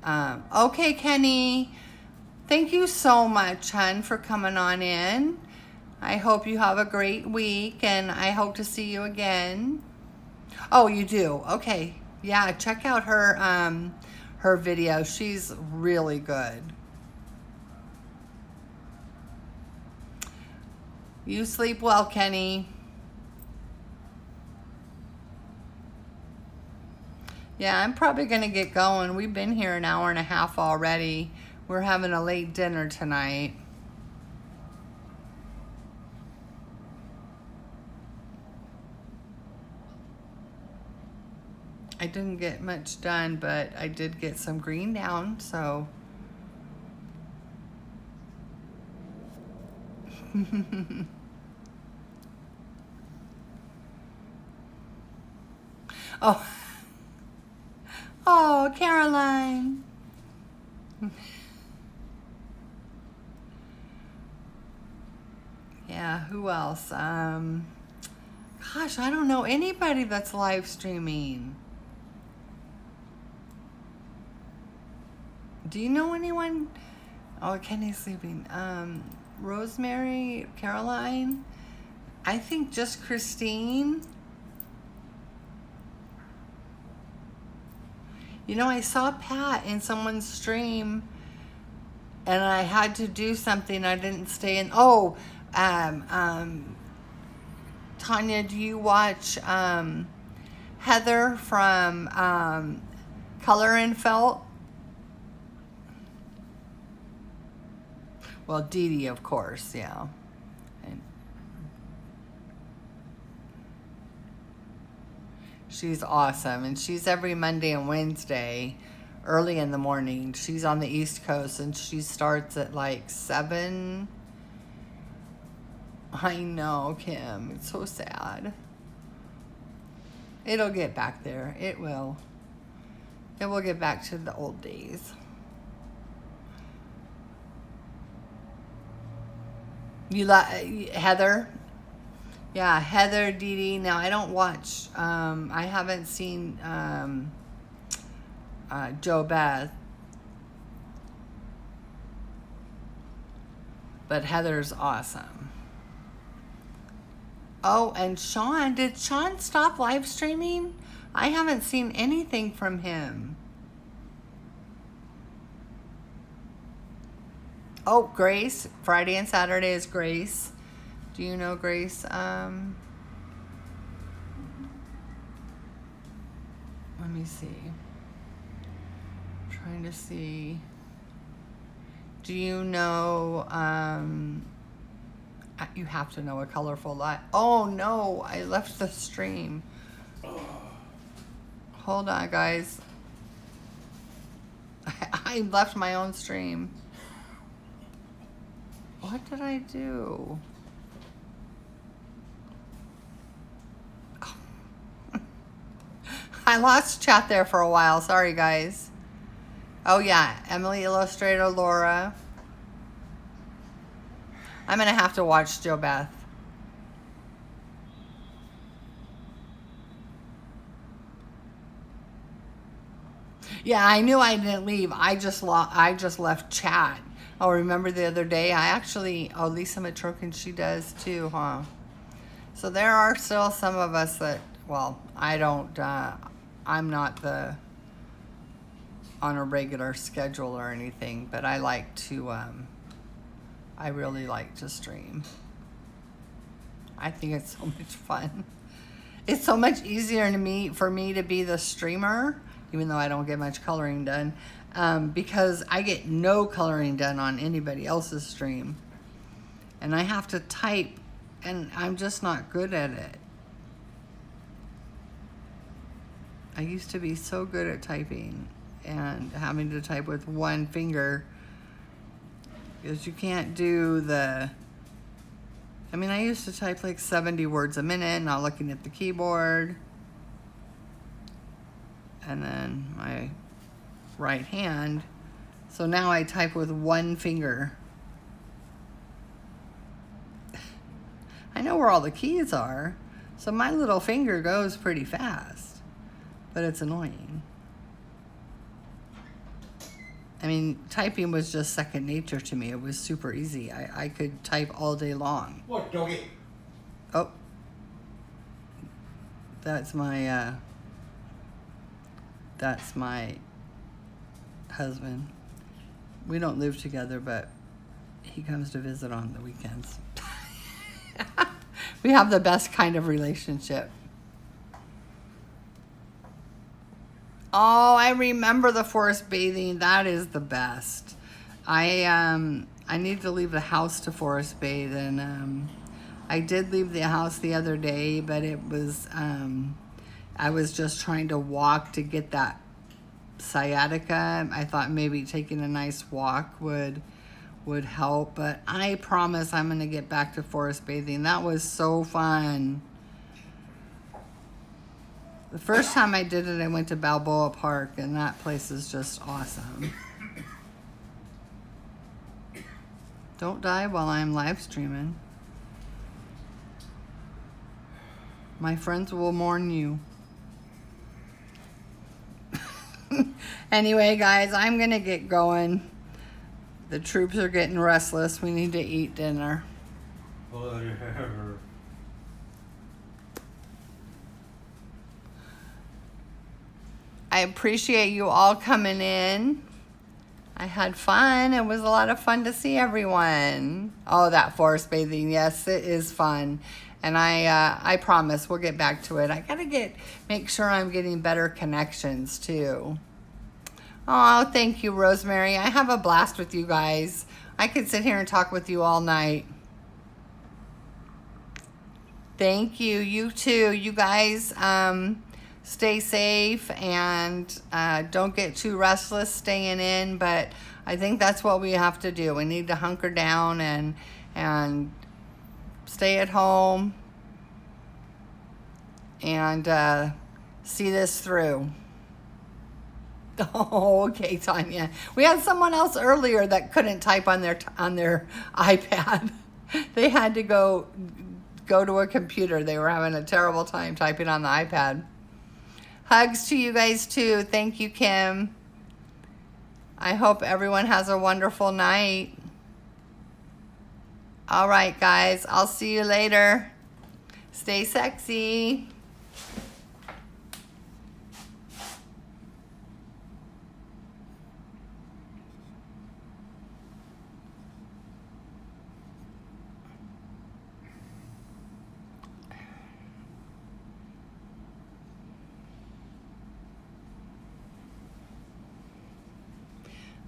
Okay, Kenny. Thank you so much, hun, for coming on in. I hope you have a great week, and I hope to see you again. Oh, you do? Okay. Yeah, check out her video. She's really good. You sleep well, Kenny. Yeah, I'm probably going to get going. We've been here an hour and a half already. We're having a late dinner tonight. I didn't get much done, but I did get some green down, so. Oh. Oh, Caroline. Yeah, who else? Gosh, I don't know anybody that's live streaming. Do you know anyone? Oh, Kenny's sleeping. Rosemary, Caroline. I think just Christine. You know, I saw Pat in someone's stream, and I had to do something. I didn't stay in. Oh, Tanya, do you watch Heather from Color and Felt? Well, Dee Dee, of course, yeah. And she's awesome, and she's every Monday and Wednesday, early in the morning. She's on the East Coast, and she starts at like 7. I know, Kim. It's so sad. It'll get back there. It will. It will get back to the old days. You like Heather? Yeah, Heather, Dee Dee. Now, I don't watch. I haven't seen Joe Beth. But Heather's awesome. Oh, and Sean. Did Sean stop live streaming? I haven't seen anything from him. Oh, Grace. Friday and Saturday is Grace. Do you know Grace? Let me see. I'm trying to see. Do you know, you have to know A Colorful Life. Oh no, I left the stream. Hold on, guys. I left my own stream. What did I do? Oh. I lost chat there for a while. Sorry, guys. Oh, yeah. Emily Illustrator, Laura. I'm going to have to watch Joe Beth. Yeah, I knew I didn't leave. I just left chat. Oh, remember the other day? Lisa Matrokin, she does too, huh? So there are still some of us that, well, I'm not on a regular schedule or anything, but I like to, I really like to stream. I think it's so much fun. It's so much easier for me to be the streamer, even though I don't get much coloring done. Because I get no coloring done on anybody else's stream. And I have to type, and I'm just not good at it. I used to be so good at typing and having to type with one finger, because you can't do I used to type like 70 words a minute, not looking at the keyboard. And then my right hand. So now I type with one finger. I know where all the keys are, so my little finger goes pretty fast, but it's annoying. I mean, typing was just second nature to me. It was super easy. I could type all day long. What, doggy? Oh. That's my husband. We don't live together, but he comes to visit on the weekends. We have the best kind of relationship. Oh, I remember the forest bathing. That is the best. I need to leave the house to forest bathe, and I did leave the house the other day, but it was I was just trying to walk to get that sciatica. I thought maybe taking a nice walk would help, but I promise I'm going to get back to forest bathing. That was so fun. The first time I did it, I went to Balboa Park, and that place is just awesome. Don't die while I'm live streaming. My friends will mourn you. Anyway, guys, I'm going to get going. The troops are getting restless. We need to eat dinner. Whatever. I appreciate you all coming in. I had fun. It was a lot of fun to see everyone. Oh, that forest bathing. Yes, it is fun. And I promise we'll get back to it. I gotta make sure I'm getting better connections too. Oh, thank you, Rosemary. I have a blast with you guys. I could sit here and talk with you all night. Thank you. You too. You guys stay safe and don't get too restless staying in. But I think that's what we have to do. We need to hunker down and stay at home and see this through. Oh, okay, Tanya. We had someone else earlier that couldn't type on their iPad. They had to go to a computer. They were having a terrible time typing on the iPad. Hugs to you guys too. Thank you, Kim. I hope everyone has a wonderful night. All right, guys. I'll see you later. Stay sexy.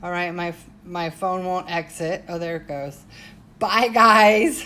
All right, my phone won't exit. Oh, there it goes. Bye, guys.